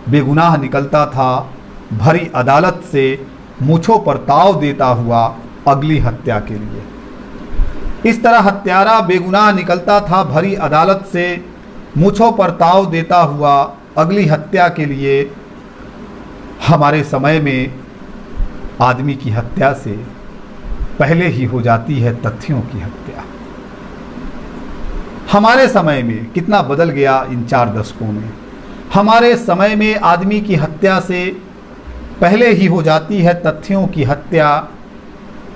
बेगुनाह निकलता था, भरी अदालत से मूंछों पर ताव देता हुआ अगली हत्या के लिए। इस तरह हत्यारा बेगुनाह निकलता था, भरी अदालत से मूंछों पर ताव देता हुआ अगली हत्या के लिए। हमारे समय में आदमी की हत्या से पहले ही हो जाती है तथ्यों की हत्या। हमारे समय में कितना बदल गया इन 4 दशकों में। हमारे समय में आदमी की हत्या से पहले ही हो जाती है तथ्यों की हत्या,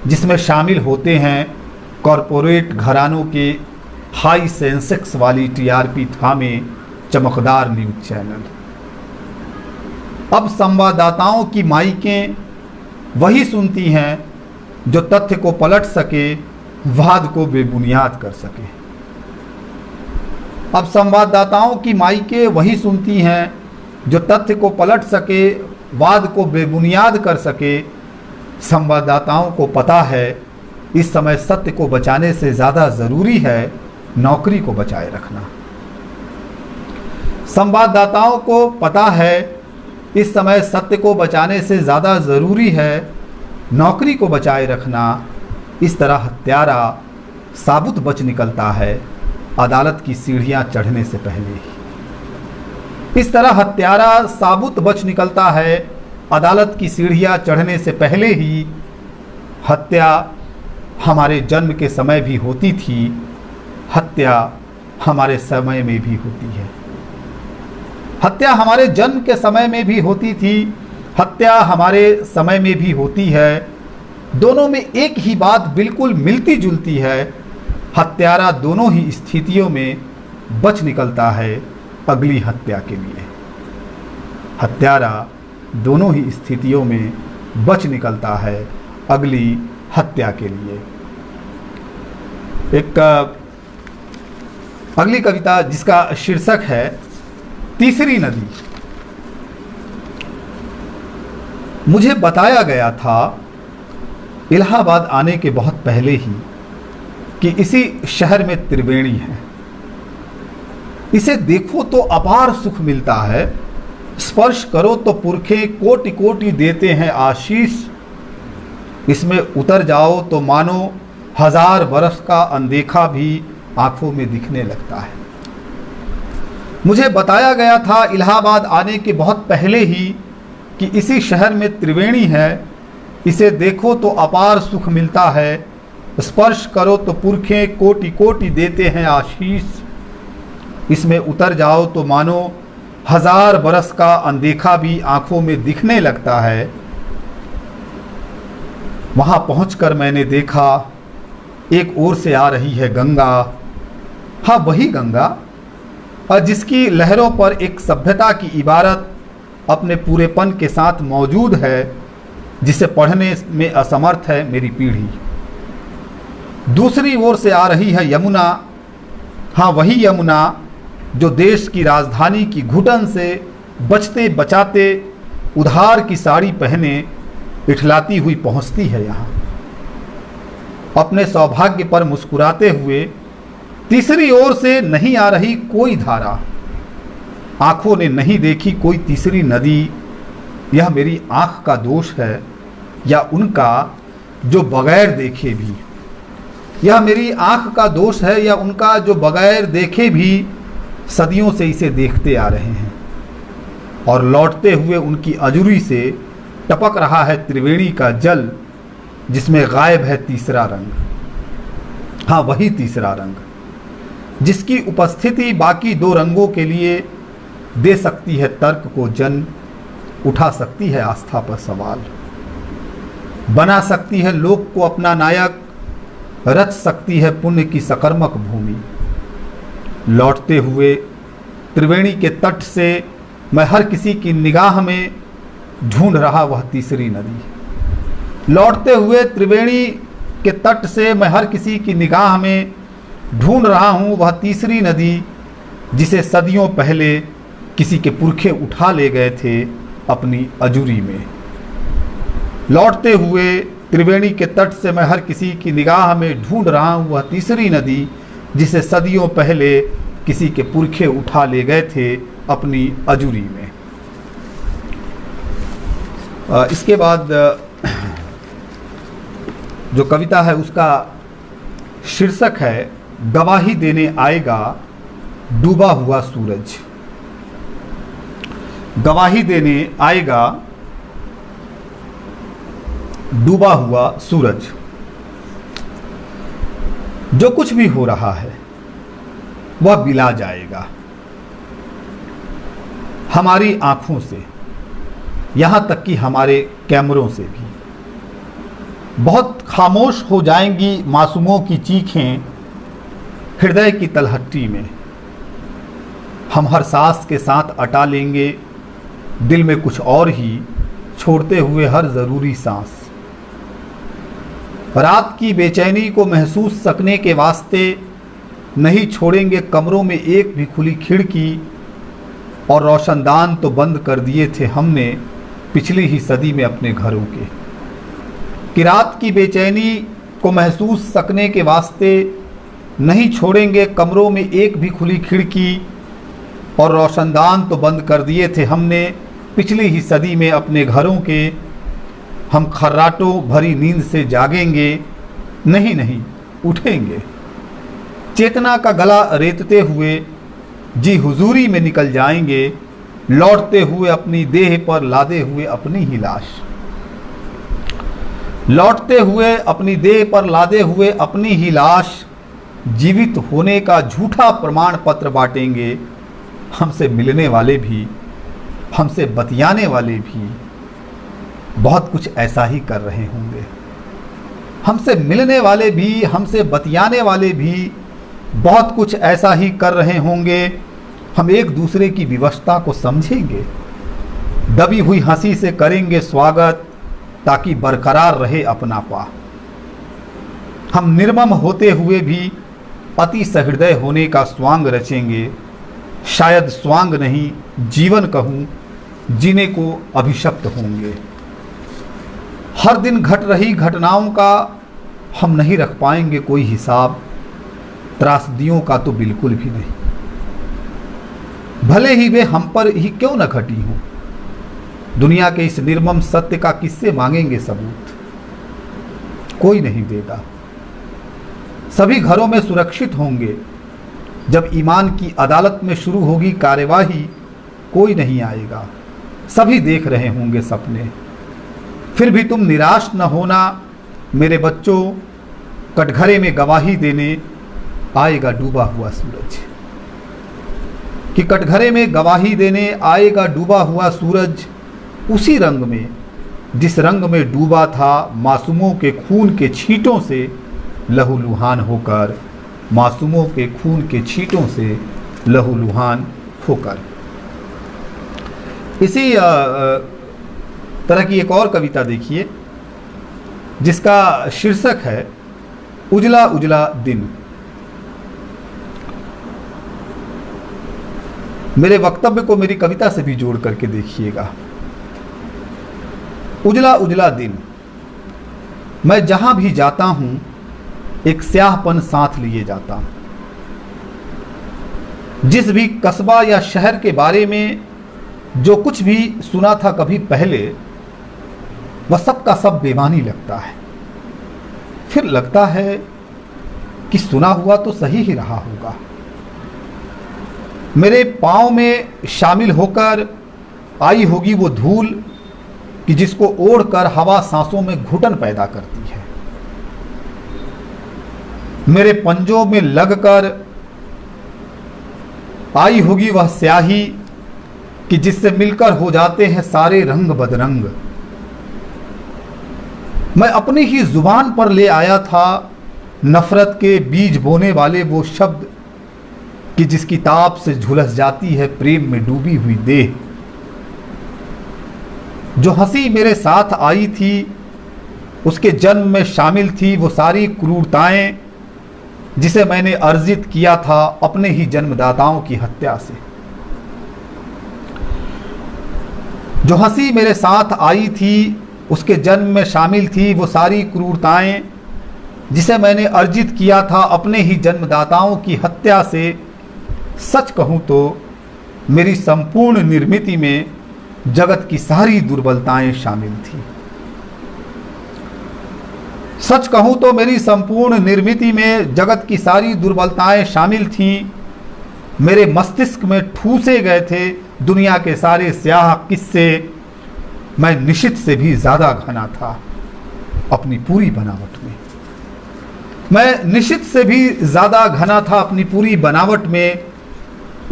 जिसमें शामिल होते हैं कॉरपोरेट घरानों के हाई सेंसेक्स वाली टीआरपी थामे चमकदार न्यूज चैनल। अब संवाददाताओं की माइकें वही सुनती हैं जो तथ्य को पलट सके, वाद को बेबुनियाद कर सके। अब संवाददाताओं की माइकें वही सुनती हैं जो तथ्य को पलट सके, वाद को बेबुनियाद कर सके। संवाददाताओं को पता है इस समय सत्य को बचाने से ज़्यादा ज़रूरी है नौकरी को बचाए रखना। संवाददाताओं को पता है इस समय सत्य को बचाने से ज़्यादा ज़रूरी है नौकरी को बचाए रखना। इस तरह हत्यारा साबुत बच निकलता है अदालत की सीढ़ियां चढ़ने से पहले ही। इस तरह हत्यारा साबुत बच निकलता है अदालत की सीढ़ियां चढ़ने से पहले ही। हत्या हमारे जन्म के समय भी होती थी, हत्या हमारे समय में भी होती है। हत्या हमारे जन्म के समय में भी होती थी, हत्या हमारे समय में भी होती है। दोनों में एक ही बात बिल्कुल मिलती जुलती है। हत्यारा दोनों ही स्थितियों में बच निकलता है अगली हत्या के लिए। हत्यारा दोनों ही स्थितियों में बच निकलता है अगली हत्या के लिए। एक अगली कविता जिसका शीर्षक है तीसरी नदी। मुझे बताया गया था इलाहाबाद आने के बहुत पहले ही कि इसी शहर में त्रिवेणी है। इसे देखो तो अपार सुख मिलता है, स्पर्श करो तो पुरखे कोटि कोटि देते हैं आशीष। इसमें उतर जाओ तो मानो 1000 बरस का अनदेखा भी आंखों में दिखने लगता है। मुझे बताया गया था इलाहाबाद आने के बहुत पहले ही कि इसी शहर में त्रिवेणी है। इसे देखो तो अपार सुख मिलता है, स्पर्श करो तो पुरखे कोटि कोटि देते हैं आशीष। इसमें उतर जाओ तो मानो 1000 बरस का अनदेखा भी आंखों में दिखने लगता है। वहां पहुंचकर मैंने देखा एक ओर से आ रही है गंगा, हाँ वही गंगा, और जिसकी लहरों पर एक सभ्यता की इबारत अपने पूरेपन के साथ मौजूद है, जिसे पढ़ने में असमर्थ है मेरी पीढ़ी। दूसरी ओर से आ रही है यमुना, हाँ वही यमुना जो देश की राजधानी की घुटन से बचते बचाते उधार की साड़ी पहने इठलाती हुई पहुंचती है यहाँ। अपने सौभाग्य पर मुस्कुराते हुए तीसरी ओर से नहीं आ रही कोई धारा, आंखों ने नहीं देखी कोई तीसरी नदी। यह मेरी आंख का दोष है या उनका जो बगैर देखे भी, यह मेरी आंख का दोष है या उनका जो बगैर देखे भी सदियों से इसे देखते आ रहे हैं। और लौटते हुए उनकी अजूरी से टपक रहा है त्रिवेणी का जल, जिसमें गायब है तीसरा रंग, हाँ वही तीसरा रंग जिसकी उपस्थिति बाकी 2 रंगों के लिए दे सकती है तर्क को जन्म, उठा सकती है आस्था पर सवाल, बना सकती है लोक को अपना नायक, रच सकती है पुण्य की सकर्मक भूमि। लौटते हुए त्रिवेणी के तट से मैं हर किसी की निगाह में ढूंढ रहा वह तीसरी नदी। लौटते हुए त्रिवेणी के तट से मैं हर किसी की निगाह में ढूंढ रहा हूँ वह तीसरी नदी जिसे सदियों पहले किसी के पुरखे उठा ले गए थे अपनी अजूरी में। लौटते हुए त्रिवेणी के तट से मैं हर किसी की निगाह में ढूंढ रहा हूँ वह तीसरी नदी जिसे सदियों पहले किसी के पुरखे उठा ले गए थे अपनी अजूरी में। इसके बाद जो कविता है उसका शीर्षक है गवाही देने आएगा डूबा हुआ सूरज। गवाही देने आएगा डूबा हुआ सूरज। जो कुछ भी हो रहा है वह बिला जाएगा हमारी आंखों से, यहां तक कि हमारे कैमरों से भी। बहुत खामोश हो जाएंगी मासूमों की चीखें हृदय की तलहटी में। हम हर सांस के साथ अटा लेंगे दिल में कुछ और ही, छोड़ते हुए हर जरूरी सांस। रात की बेचैनी को महसूस सकने के वास्ते नहीं छोड़ेंगे कमरों में एक भी खुली खिड़की, और रोशनदान तो बंद कर दिए थे हमने पिछली ही सदी में अपने घरों के। कि रात की बेचैनी को महसूस सकने के वास्ते नहीं छोड़ेंगे कमरों में एक भी खुली खिड़की, और रोशनदान तो बंद कर दिए थे हमने पिछली ही सदी में अपने घरों के। हम खर्राटों भरी नींद से जागेंगे, नहीं नहीं उठेंगे। चेतना का गला रेतते हुए जी हुजूरी में निकल जाएंगे, लौटते हुए अपनी देह पर लादे हुए अपनी ही लाश। लौटते हुए अपनी देह पर लादे हुए अपनी ही लाश, जीवित होने का झूठा प्रमाण पत्र बांटेंगे। हमसे मिलने वाले भी, हमसे बतियाने वाले भी बहुत कुछ ऐसा ही कर रहे होंगे। हमसे मिलने वाले भी, हमसे बतियाने वाले भी बहुत कुछ ऐसा ही कर रहे होंगे। हम एक दूसरे की विवशता को समझेंगे, दबी हुई हंसी से करेंगे स्वागत ताकि बरकरार रहे अपनापा। हम निर्मम होते हुए भी अति सहृदय होने का स्वांग रचेंगे। शायद स्वांग नहीं जीवन कहूँ, जीने को अभिशप्त होंगे। हर दिन घट रही घटनाओं का हम नहीं रख पाएंगे कोई हिसाब, त्रासदियों का तो बिल्कुल भी नहीं। भले ही वे हम पर ही क्यों न घटी हों, दुनिया के इस निर्मम सत्य का किससे मांगेंगे सबूत? कोई नहीं देगा। सभी घरों में सुरक्षित होंगे। जब ईमान की अदालत में शुरू होगी कार्यवाही, कोई नहीं आएगा। सभी देख रहे होंगे सपने। फिर भी तुम निराश न होना मेरे बच्चों, कटघरे में गवाही देने आएगा डूबा हुआ सूरज। कि कटघरे में गवाही देने आएगा डूबा हुआ सूरज, उसी रंग में जिस रंग में डूबा था मासूमों के खून के छींटों से लहूलुहान होकर, मासूमों के खून के छींटों से लहूलुहान होकर। इसी तरह की एक और कविता देखिए जिसका शीर्षक है उजला उजला दिन। मेरे वक्तव्य को मेरी कविता से भी जोड़ करके देखिएगा। उजला उजला दिन, मैं जहां भी जाता हूं एक स्याहपन साथ लिए जाता हूं। जिस भी कस्बा या शहर के बारे में जो कुछ भी सुना था कभी पहले, वह सब का सब बेमानी लगता है। फिर लगता है कि सुना हुआ तो सही ही रहा होगा। मेरे पांव में शामिल होकर आई होगी वो धूल कि जिसको ओढ़कर हवा सांसों में घुटन पैदा करती है। मेरे पंजों में लगकर आई होगी वह स्याही कि जिससे मिलकर हो जाते हैं सारे रंग बदरंग। मैं अपनी ही जुबान पर ले आया था नफरत के बीज बोने वाले वो शब्द कि जिसकी ताप से झुलस जाती है प्रेम में डूबी हुई देह। जो हंसी मेरे साथ आई थी उसके जन्म में शामिल थी वो सारी क्रूरताएं जिसे मैंने अर्जित किया था अपने ही जन्मदाताओं की हत्या से। जो हंसी मेरे साथ आई थी उसके जन्म में शामिल थी वो सारी क्रूरताएं जिसे मैंने अर्जित किया था अपने ही जन्मदाताओं की हत्या से। सच कहूं तो मेरी संपूर्ण निर्मिति में जगत की सारी दुर्बलताएं शामिल थी। सच कहूं तो मेरी संपूर्ण निर्मिति में जगत की सारी दुर्बलताएं शामिल थीं। मेरे मस्तिष्क में ठूसे गए थे दुनिया के सारे स्याह किस्से। मैं निशित से भी ज्यादा घना था अपनी पूरी बनावट में। मैं निशित से भी ज्यादा घना था अपनी पूरी बनावट में।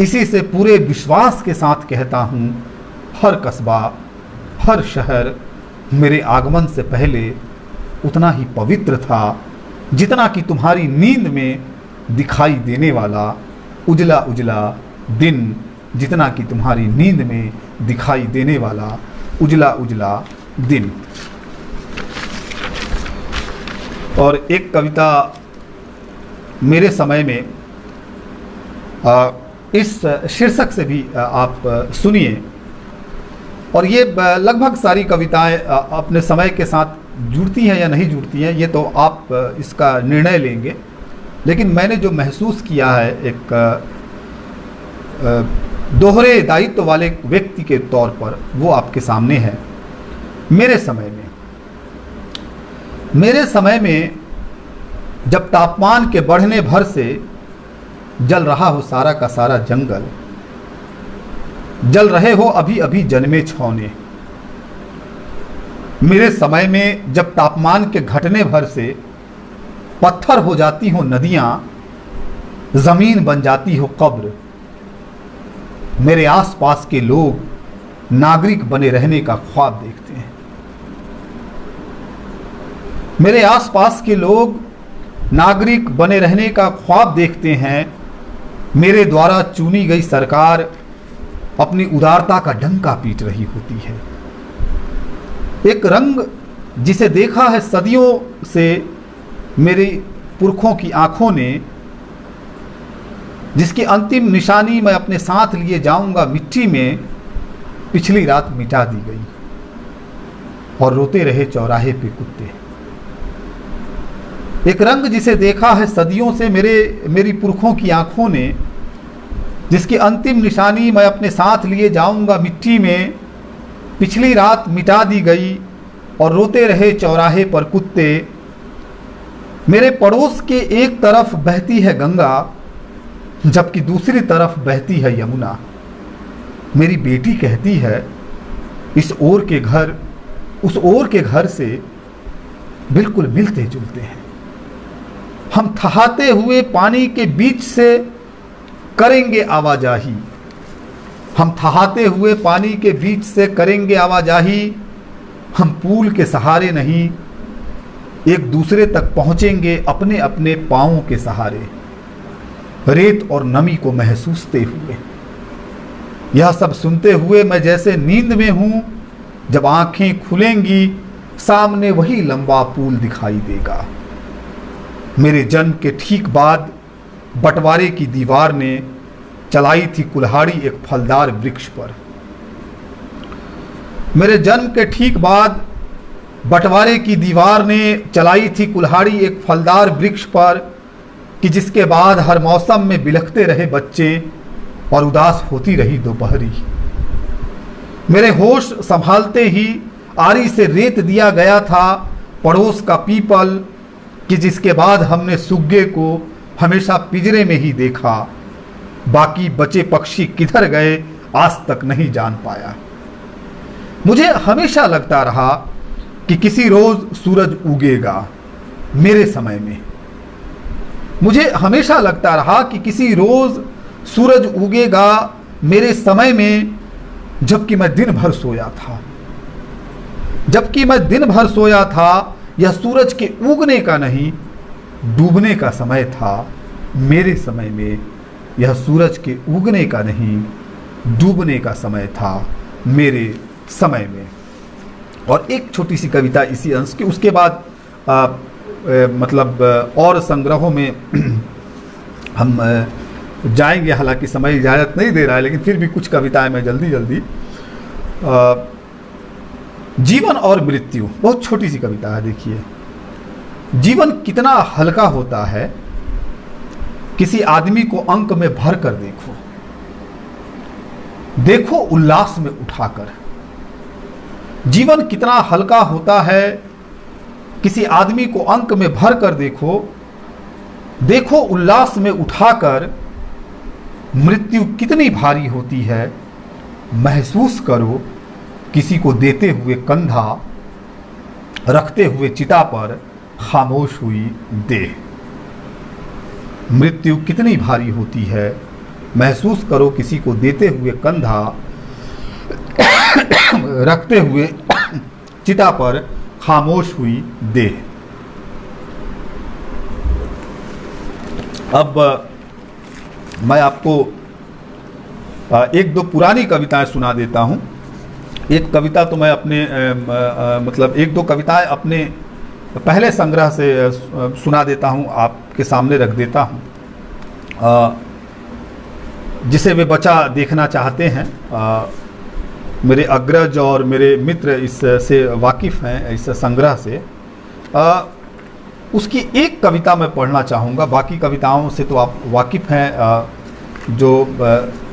इसी से पूरे विश्वास के साथ कहता हूं, हर कस्बा, हर शहर मेरे आगमन से पहले उतना ही पवित्र था जितना कि तुम्हारी नींद में दिखाई देने वाला उजला उजला दिन, जितना कि तुम्हारी नींद में दिखाई देने वाला उजला उजला दिन। और एक कविता मेरे समय में इस शीर्षक से भी आप सुनिए। और ये लगभग सारी कविताएं अपने समय के साथ जुड़ती हैं या नहीं जुड़ती हैं, ये तो आप इसका निर्णय लेंगे। लेकिन मैंने जो महसूस किया है एक दोहरे दायित्व वाले व्यक्ति के तौर पर, वो आपके सामने है। मेरे समय में जब तापमान के बढ़ने भर से जल रहा हो सारा का सारा जंगल, जल रहे हो अभी अभी जन्मे छौने। मेरे समय में जब तापमान के घटने भर से पत्थर हो जाती हो नदियां, जमीन बन जाती हो कब्र, मेरे आसपास के लोग नागरिक बने रहने का ख्वाब देखते हैं। मेरे आसपास के लोग नागरिक बने रहने का ख्वाब देखते हैं। मेरे द्वारा चुनी गई सरकार अपनी उदारता का डंका पीट रही होती है। एक रंग जिसे देखा है सदियों से मेरे पुरखों की आंखों ने, जिसकी अंतिम निशानी मैं अपने साथ लिए जाऊंगा मिट्टी में, पिछली रात मिटा दी गई और रोते रहे चौराहे पे कुत्ते। एक रंग जिसे देखा है सदियों से मेरी पुरखों की आंखों ने, जिसकी अंतिम निशानी मैं अपने साथ लिए जाऊंगा मिट्टी में, पिछली रात मिटा दी गई और रोते रहे चौराहे पर कुत्ते। मेरे पड़ोस के एक तरफ बहती है गंगा जबकि दूसरी तरफ बहती है यमुना। मेरी बेटी कहती है इस ओर के घर उस ओर के घर से बिल्कुल मिलते जुलते हैं। हम थहाते हुए पानी के बीच से करेंगे आवाजाही। हम थहाते हुए पानी के बीच से करेंगे आवाजाही। हम पुल के सहारे नहीं, एक दूसरे तक पहुंचेंगे अपने अपने पांवों के सहारे, रेत और नमी को महसूसते हुए। यह सब सुनते हुए मैं जैसे नींद में हूं। जब आंखें खुलेंगी सामने वही लंबा पुल दिखाई देगा। मेरे जन्म के ठीक बाद बंटवारे की दीवार ने चलाई थी कुल्हाड़ी एक फलदार वृक्ष पर। मेरे जन्म के ठीक बाद बंटवारे की दीवार ने चलाई थी कुल्हाड़ी एक फलदार वृक्ष पर, कि जिसके बाद हर मौसम में बिलखते रहे बच्चे और उदास होती रही दोपहरी। मेरे होश संभालते ही आरी से रेत दिया गया था पड़ोस का पीपल, कि जिसके बाद हमने सुग्गे को हमेशा पिंजरे में ही देखा। बाकी बचे पक्षी किधर गए आज तक नहीं जान पाया। मुझे हमेशा लगता रहा कि किसी रोज सूरज उगेगा मेरे समय में। मुझे हमेशा लगता रहा कि किसी रोज सूरज उगेगा मेरे समय में, जबकि मैं दिन भर सोया था। जबकि मैं दिन भर सोया था। यह सूरज के उगने का नहीं, डूबने का समय था मेरे समय में। यह सूरज के उगने का नहीं, डूबने का समय था मेरे समय में। और एक छोटी सी कविता इसी अंश की, उसके बाद मतलब और संग्रहों में हम जाएंगे, हालांकि समय इजाज़त नहीं दे रहा है, लेकिन फिर भी कुछ कविताएं मैं जल्दी जल्दी। जीवन और मृत्यु, बहुत छोटी सी कविता है, देखिए। जीवन कितना हल्का होता है, किसी आदमी को अंक में भर कर देखो, देखो उल्लास में उठाकर। जीवन कितना हल्का होता है, किसी आदमी को अंक में भर कर देखो, देखो उल्लास में उठाकर। मृत्यु कितनी भारी होती है, महसूस करो किसी को देते हुए कंधा, रखते हुए चिता पर खामोश हुई देह। मृत्यु कितनी भारी होती है, महसूस करो किसी को देते हुए कंधा, रखते हुए चिता पर खामोश हुई देह। अब मैं आपको एक दो पुरानी कविताएं सुना देता हूं। एक कविता तो मैं अपने मतलब एक दो कविताएं अपने पहले संग्रह से सुना देता हूं, आपके सामने रख देता हूं, जिसे वे बच्चा देखना चाहते हैं। मेरे अग्रज और मेरे मित्र इससे वाकिफ़ हैं, इस संग्रह से। उसकी एक कविता मैं पढ़ना चाहूँगा, बाकी कविताओं से तो आप वाकिफ़ हैं। जो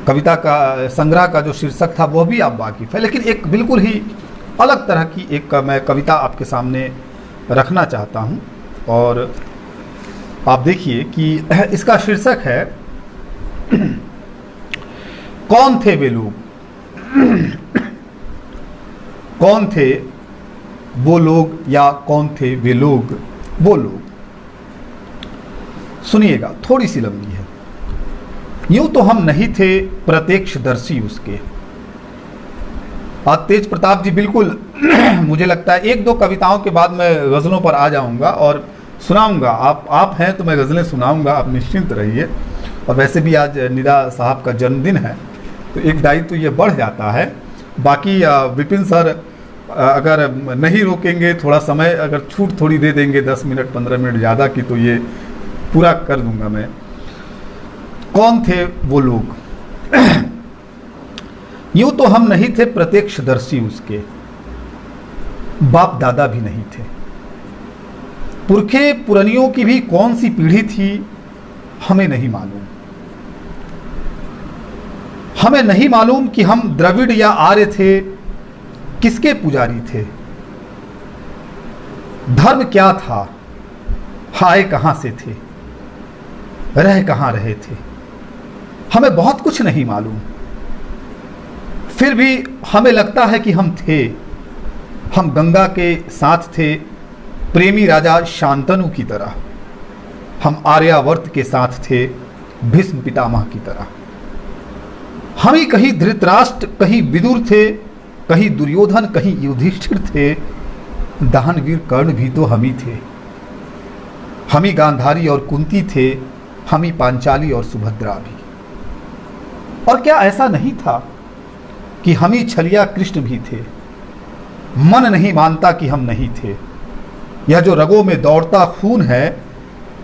कविता का संग्रह का जो शीर्षक था वो भी आप वाकिफ़ है, लेकिन एक बिल्कुल ही अलग तरह की एक मैं कविता आपके सामने रखना चाहता हूँ। और आप देखिए कि इसका शीर्षक है, कौन थे वे लोग, कौन थे वो लोग, या कौन थे वे लोग वो लोग। सुनिएगा, थोड़ी सी लंबी है। यूं तो हम नहीं थे प्रत्यक्षदर्शी उसके। आज तेज प्रताप जी बिल्कुल मुझे लगता है एक दो कविताओं के बाद मैं गज़लों पर आ जाऊंगा और सुनाऊंगा। आप हैं तो मैं गज़लें सुनाऊंगा, आप निश्चिंत रहिए। और वैसे भी आज निदा साहब का जन्मदिन है, तो एक दायित्व तो ये बढ़ जाता है। बाकी विपिन सर अगर नहीं रोकेंगे, थोड़ा समय अगर छूट थोड़ी दे देंगे, 10 मिनट 15 मिनट ज़्यादा की, तो ये पूरा कर दूंगा मैं। कौन थे वो लोग। यूं तो हम नहीं थे प्रत्यक्षदर्शी उसके, बाप दादा भी नहीं थे। पुरखे पुरनियों की भी कौन सी पीढ़ी थी हमें नहीं मालूम। हमें नहीं मालूम कि हम द्रविड़ या आर्य थे, किसके पुजारी थे, धर्म क्या था, आए कहां से थे, रह कहां रहे थे। हमें बहुत कुछ नहीं मालूम, फिर भी हमें लगता है कि हम थे। हम गंगा के साथ थे, प्रेमी राजा शांतनु की तरह। हम आर्यावर्त के साथ थे, भीष्म पितामह की तरह। हम ही कहीं धृतराष्ट्र, कहीं विदुर थे, कहीं दुर्योधन, कहीं युधिष्ठिर थे। दानवीर कर्ण भी तो हम ही थे। हम ही गांधारी और कुंती थे, हम ही पांचाली और सुभद्रा भी। और क्या ऐसा नहीं था कि हम ही छलिया कृष्ण भी थे। मन नहीं मानता कि हम नहीं थे। यह जो रगों में दौड़ता खून है,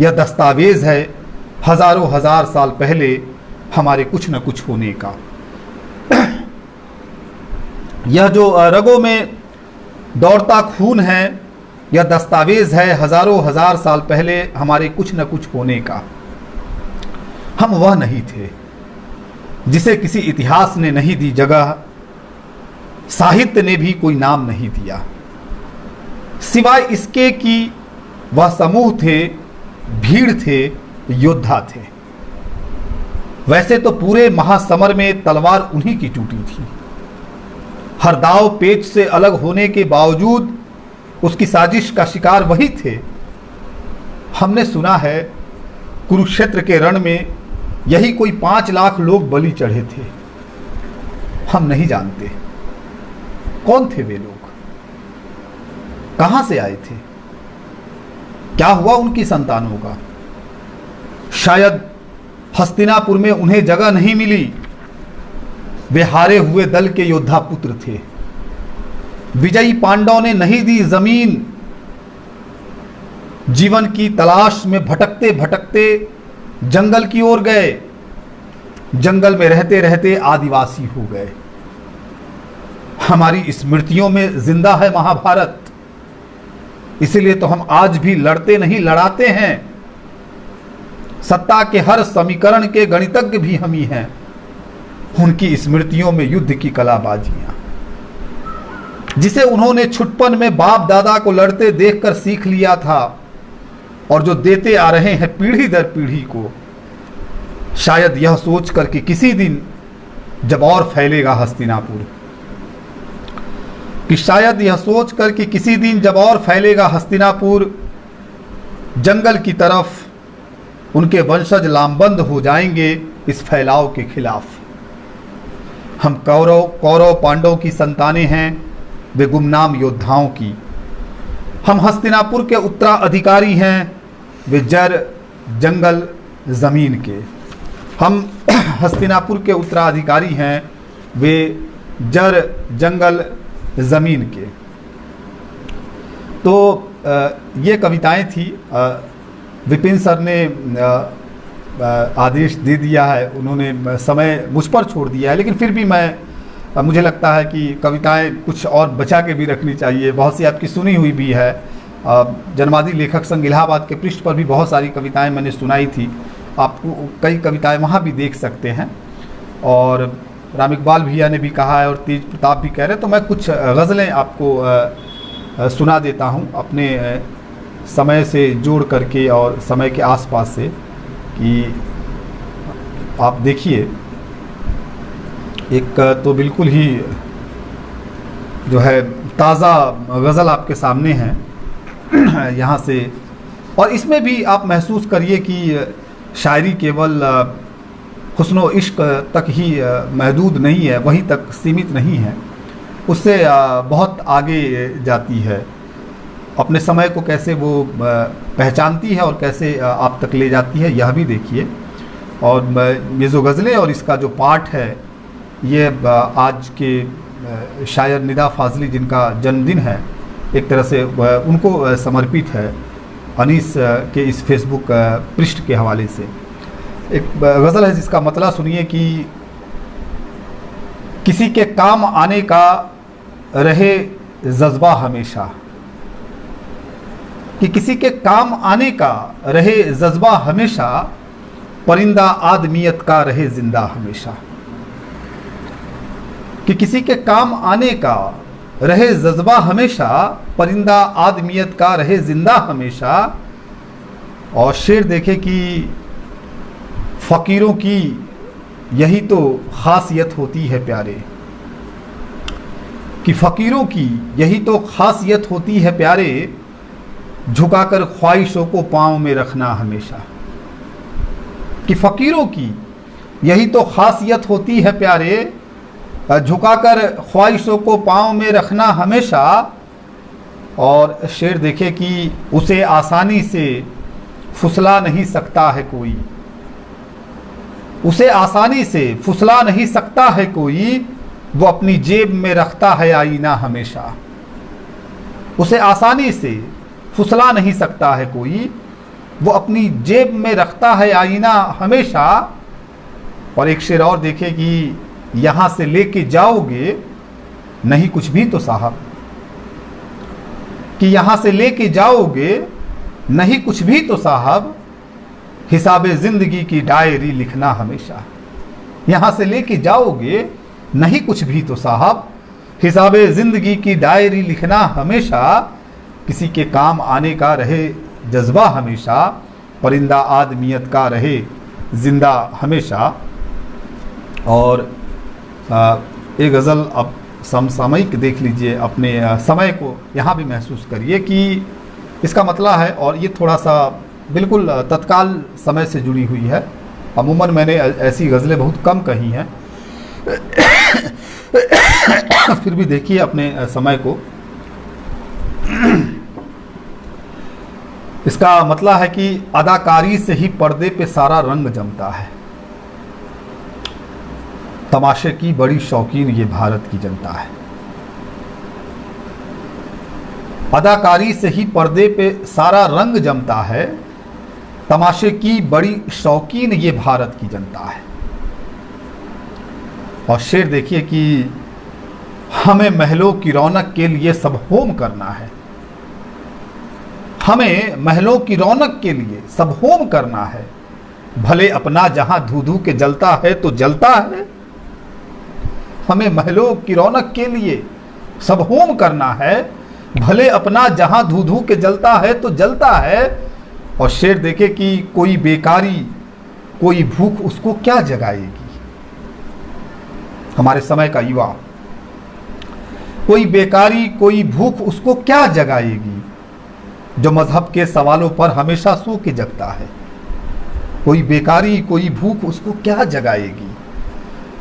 यह दस्तावेज है हजारों हजार साल पहले हमारे कुछ न कुछ होने का। यह जो रगों में दौड़ता खून है, यह दस्तावेज है हजारों हजार साल पहले हमारे कुछ न कुछ होने का। हम वह नहीं थे जिसे किसी इतिहास ने नहीं दी जगह, साहित्य ने भी कोई नाम नहीं दिया, सिवाय इसके कि वह समूह थे, भीड़ थे, योद्धा थे। वैसे तो पूरे महासमर में तलवार उन्हीं की टूटी थी। हर दाव पेच से अलग होने के बावजूद उसकी साजिश का शिकार वही थे। हमने सुना है कुरुक्षेत्र के रण में यही कोई 5 लाख लोग बलि चढ़े थे। हम नहीं जानते कौन थे वे लोग, कहां से आए थे, क्या हुआ उनकी संतानों का। शायद हस्तिनापुर में उन्हें जगह नहीं मिली। वे हारे हुए दल के योद्धा पुत्र थे। विजयी पांडवों ने नहीं दी जमीन। जीवन की तलाश में भटकते भटकते जंगल की ओर गए, जंगल में रहते रहते आदिवासी हो गए। हमारी स्मृतियों में जिंदा है महाभारत, इसीलिए तो हम आज भी लड़ते नहीं लड़ाते हैं। सत्ता के हर समीकरण के गणितज्ञ भी हम ही हैं। उनकी स्मृतियों में युद्ध की कलाबाजियां, जिसे उन्होंने छुटपन में बाप दादा को लड़ते देखकर सीख लिया था और जो देते आ रहे हैं पीढ़ी दर पीढ़ी को, शायद यह सोचकर कि किसी दिन जब और फैलेगा हस्तिनापुर, कि शायद यह सोचकर कि किसी दिन जब और फैलेगा हस्तिनापुर, जंगल की तरफ उनके वंशज लामबंद हो जाएंगे इस फैलाव के खिलाफ। हम कौरव पांडवों की संतानें हैं, वे गुमनाम योद्धाओं की। हम हस्तिनापुर के उत्तराधिकारी हैं, वे जर जंगल जमीन के। हम हस्तिनापुर के उत्तराधिकारी हैं, वे जर जंगल जमीन के। तो ये कविताएं थी। विपिन सर ने आदेश दे दिया है, उन्होंने समय मुझ पर छोड़ दिया है, लेकिन फिर भी मुझे लगता है कि कविताएं कुछ और बचा के भी रखनी चाहिए। बहुत सी आपकी सुनी हुई भी है। जन्मादि लेखक संघ इलाहाबाद के पृष्ठ पर भी बहुत सारी कविताएं मैंने सुनाई थी, आपको कई कविताएं वहाँ भी देख सकते हैं। और राम इकबाल भैया ने भी कहा है और तेज प्रताप भी कह रहे हैं, तो मैं कुछ गज़लें आपको सुना देता हूँ अपने समय से जोड़ करके और समय के आसपास से, कि आप देखिए। एक तो बिल्कुल ही जो है ताज़ा गज़ल आपके सामने है यहाँ से, और इसमें भी आप महसूस करिए कि शायरी केवल हुस्न व इश्क तक ही महदूद नहीं है, वहीं तक सीमित नहीं है, उससे बहुत आगे जाती है। अपने समय को कैसे वो पहचानती है और कैसे आप तक ले जाती है, यह भी देखिए। और ये जो गज़लें और इसका जो पाठ है, ये आज के शायर निदा फाजली जिनका जन्मदिन है, एक तरह से उनको समर्पित है, अनीस के इस फेसबुक पृष्ठ के हवाले से। एक गज़ल है जिसका मतलब सुनिए कि किसी के काम आने का रहे जज्बा हमेशा, कि किसी के काम आने का रहे जज्बा हमेशा, परिंदा आदमियत का रहे जिंदा हमेशा। कि किसी के काम आने का रहे जज्बा हमेशा, परिंदा आदमियत का रहे जिंदा हमेशा। और शेर देखे कि फ़कीरों की यही तो खासियत होती है प्यारे, कि फ़कीरों की यही तो खासियत होती है प्यारे, झुकाकर ख्वाहिशों को पाँव में रखना हमेशा। कि फ़कीरों की यही तो खासियत होती है प्यारे, झुकाकर ख्वाहिशों को पाँव में रखना हमेशा। और शेर देखे कि उसे आसानी से फुसला नहीं सकता है कोई, उसे आसानी से फुसला नहीं सकता है कोई, वो अपनी जेब में रखता है आईना हमेशा। उसे आसानी से फुसला नहीं सकता है कोई, वो अपनी जेब में रखता है आईना हमेशा। और एक शेर और देखे कि यहाँ से लेके जाओगे नहीं कुछ भी तो साहब, कि यहाँ से लेके जाओगे नहीं कुछ भी तो साहब, हिसाबे ज़िंदगी की डायरी लिखना हमेशा। यहाँ से लेके जाओगे नहीं कुछ भी तो साहब, हिसाबे ज़िंदगी की डायरी लिखना हमेशा। किसी के काम आने का रहे जज्बा हमेशा, परिंदा आदमियत का रहे जिंदा हमेशा। और एक गज़ल अब समसामयिक देख लीजिए, अपने समय को यहाँ भी महसूस करिए कि इसका मतलब है। और ये थोड़ा सा बिल्कुल तत्काल समय से जुड़ी हुई है। अमूमन मैंने ऐसी गज़लें बहुत कम कही हैं फिर भी देखिए अपने समय को। इसका मतलब है कि अदाकारी से ही पर्दे पे सारा रंग जमता है, तमाशे की बड़ी शौकीन ये भारत की जनता है। अदाकारी से ही पर्दे पे सारा रंग जमता है, तमाशे की बड़ी शौकीन ये भारत की जनता है। और शेर देखिए कि हमें महलों की रौनक के लिए सब होम करना है, हमें महलों की रौनक के लिए सब होम करना है, भले अपना जहां धू धू के जलता है तो जलता है। हमें महलों की रौनक के लिए सब होम करना है, भले अपना जहां धू धू के जलता है तो जलता है। और शेर देखे कि कोई बेकारी कोई भूख उसको क्या जगाएगी। हमारे समय का युवा, कोई बेकारी कोई भूख उसको क्या जगाएगी, जो मजहब के सवालों पर हमेशा सो के जगता है। कोई बेकारी कोई भूख उसको क्या जगाएगी,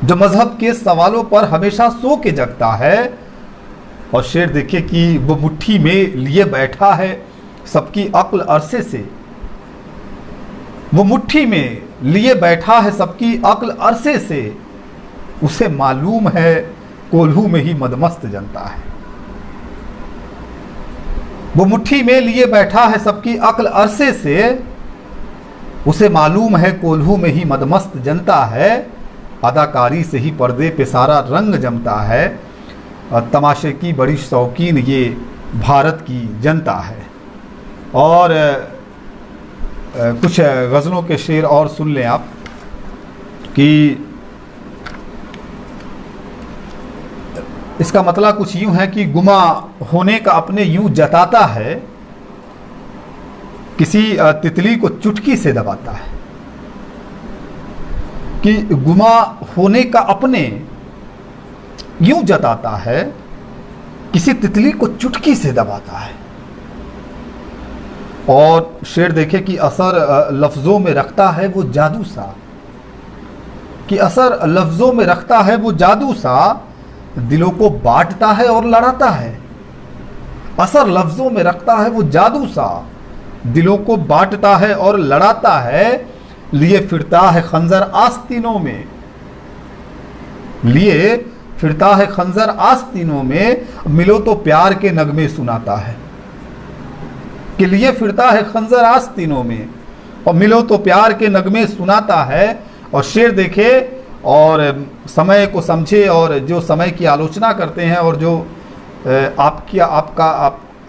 जो मजहब के सवालों पर हमेशा सो के जगता है। और शेर देखिए कि वो मुट्ठी में लिए बैठा है सबकी अक्ल अरसे से, वो मुट्ठी में लिए बैठा है सबकी अक्ल अरसे से, उसे मालूम है कोल्हू में ही मदमस्त जनता है। वो मुट्ठी में लिए बैठा है सबकी अक्ल अरसे से, उसे मालूम है कोल्हू में ही मदमस्त जनता है। अदाकारी से ही पर्दे पे सारा रंग जमता है, तमाशे की बड़ी शौकीन ये भारत की जनता है। और कुछ गज़लों के शेर और सुन लें आप कि इसका मतलब कुछ यूं है कि गुमा होने का अपने यूं जताता है, किसी तितली को चुटकी से दबाता है। कि गुमा होने का अपने यूं जताता है, किसी तितली को चुटकी से दबाता है। और शेर देखे कि असर लफ्ज़ों में रखता है वो जादू सा, कि असर लफ्ज़ों में रखता है वो जादू सा, दिलों को बांटता है और लड़ाता है। असर लफ्ज़ों में रखता है वो जादू सा, दिलों को बांटता है और लड़ाता है। लिए फिरता है खंजर आस्तीनों में, लिए फिरता है खंजर आस्तीनों में, मिलो तो प्यार के नगमे सुनाता है। कि लिए फिरता है खंजर आस्तीनों में और मिलो तो प्यार के नगमे सुनाता है। और शेर देखे और समय को समझे, और जो समय की आलोचना करते हैं और जो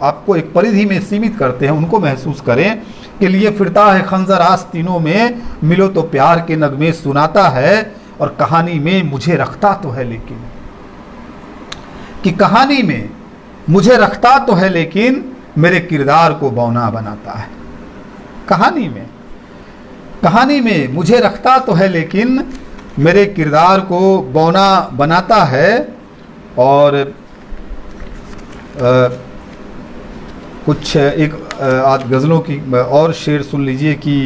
आपको एक परिधि में सीमित करते हैं, उनको महसूस करें। कि लिए फिरता है खंजर आस्तीनों में, मिलो तो प्यार के नगमे सुनाता है। और कहानी में मुझे रखता तो है लेकिन, कि कहानी में मुझे रखता तो है लेकिन मेरे किरदार को बौना बनाता है। कहानी में मुझे रखता तो है लेकिन मेरे किरदार को बौना बनाता है। और कुछ एक आज गज़लों की और शेर सुन लीजिए कि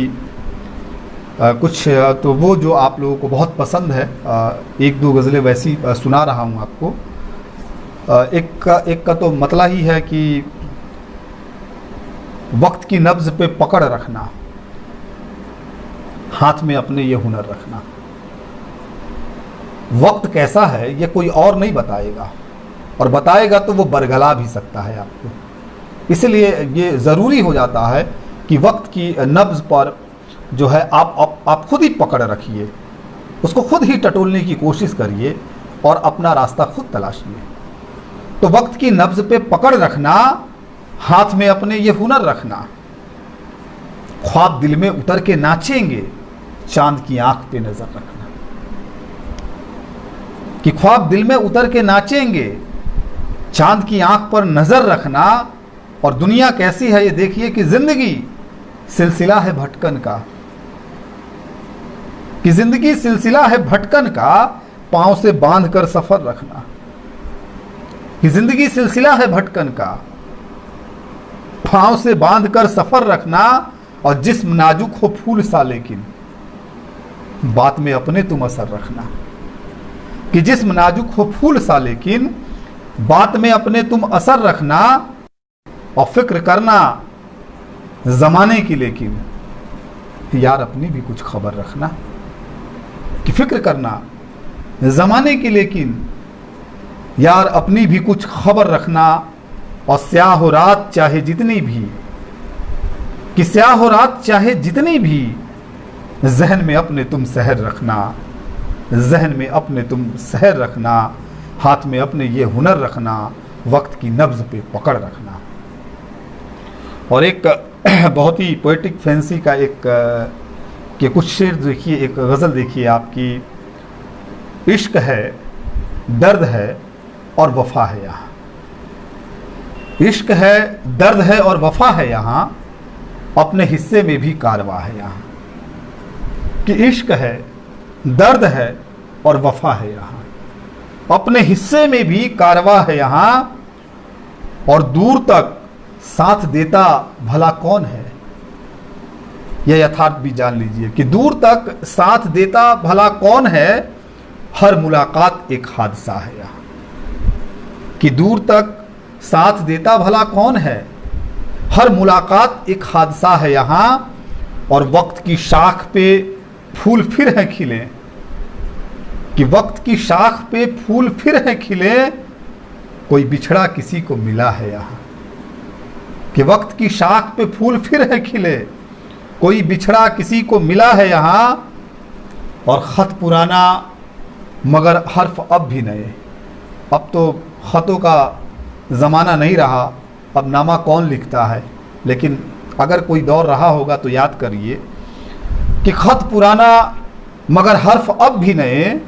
कुछ तो वो जो आप लोगों को बहुत पसंद है, एक दो गज़लें वैसी सुना रहा हूँ आपको। एक का तो मतलब ही है कि वक्त की नब्ज़ पे पकड़ रखना, हाथ में अपने ये हुनर रखना। वक्त कैसा है ये कोई और नहीं बताएगा, और बताएगा तो वो बरगला भी सकता है आपको। इसलिए ये ज़रूरी हो जाता है कि वक्त की नब्ज़ पर जो है आप खुद ही पकड़ रखिए, उसको खुद ही टटोलने की कोशिश करिए और अपना रास्ता खुद तलाशिए। तो वक्त की नब्ज़ पे पकड़ रखना, हाथ में अपने ये हुनर रखना। ख्वाब दिल में उतर के नाचेंगे, चांद की आंख पे नजर रखना। कि ख्वाब दिल में उतर के नाचेंगे, चांद की आंख पर नजर रखना। और दुनिया कैसी है ये देखिए कि जिंदगी सिलसिला है भटकन का, कि जिंदगी सिलसिला है भटकन का, पांव से बांध कर सफर रखना। कि जिंदगी सिलसिला है भटकन का, पांव से बांध कर सफर रखना। और जिस्म नाजुक हो फूल सा लेकिन बात में अपने तुम असर रखना। कि जिस्म नाजुक हो फूल सा लेकिन बात में अपने तुम असर रखना। और फिक्र करना जमाने की लेकिन यार अपनी भी कुछ खबर रखना। कि फिक्र करना जमाने की लेकिन यार अपनी भी कुछ खबर रखना। और स्याह हो रात चाहे जितनी भी, कि स्याह हो रात चाहे जितनी भी, जहन में अपने तुम सहर रखना, जहन में अपने तुम सहर रखना, हाथ में अपने ये हुनर रखना, वक्त की नब्ज पे पकड़ रखना। और एक बहुत ही पोएटिक फैंसी का एक के कुछ शेर देखिए, एक गज़ल देखिए आपकी। इश्क है, दर्द है और वफा है यहाँ, इश्क है, दर्द है और वफा है यहाँ, अपने हिस्से में भी कारवा है यहाँ। कि इश्क है, दर्द है और वफा है यहाँ, अपने हिस्से में भी कारवा है यहाँ, और दूर तक साथ देता भला कौन है। यह यथार्थ भी जान लीजिए कि दूर तक साथ देता भला कौन है, हर मुलाकात एक हादसा है यहाँ। कि दूर तक साथ देता भला कौन है, हर मुलाकात एक हादसा है यहाँ, और वक्त की शाख पे फूल फिर हैं खिले, कि वक्त की शाख पे फूल फिर हैं खिले, कोई बिछड़ा किसी को मिला है यहाँ। कि वक्त की शाख पे फूल फिर हैं खिले, कोई बिछड़ा किसी को मिला है यहाँ, और ख़त पुराना मगर हर्फ अब भी नए। अब तो ख़तों का ज़माना नहीं रहा, अब नामा कौन लिखता है, लेकिन अगर कोई दौर रहा होगा तो याद करिए कि ख़त पुराना मगर हर्फ अब भी नए,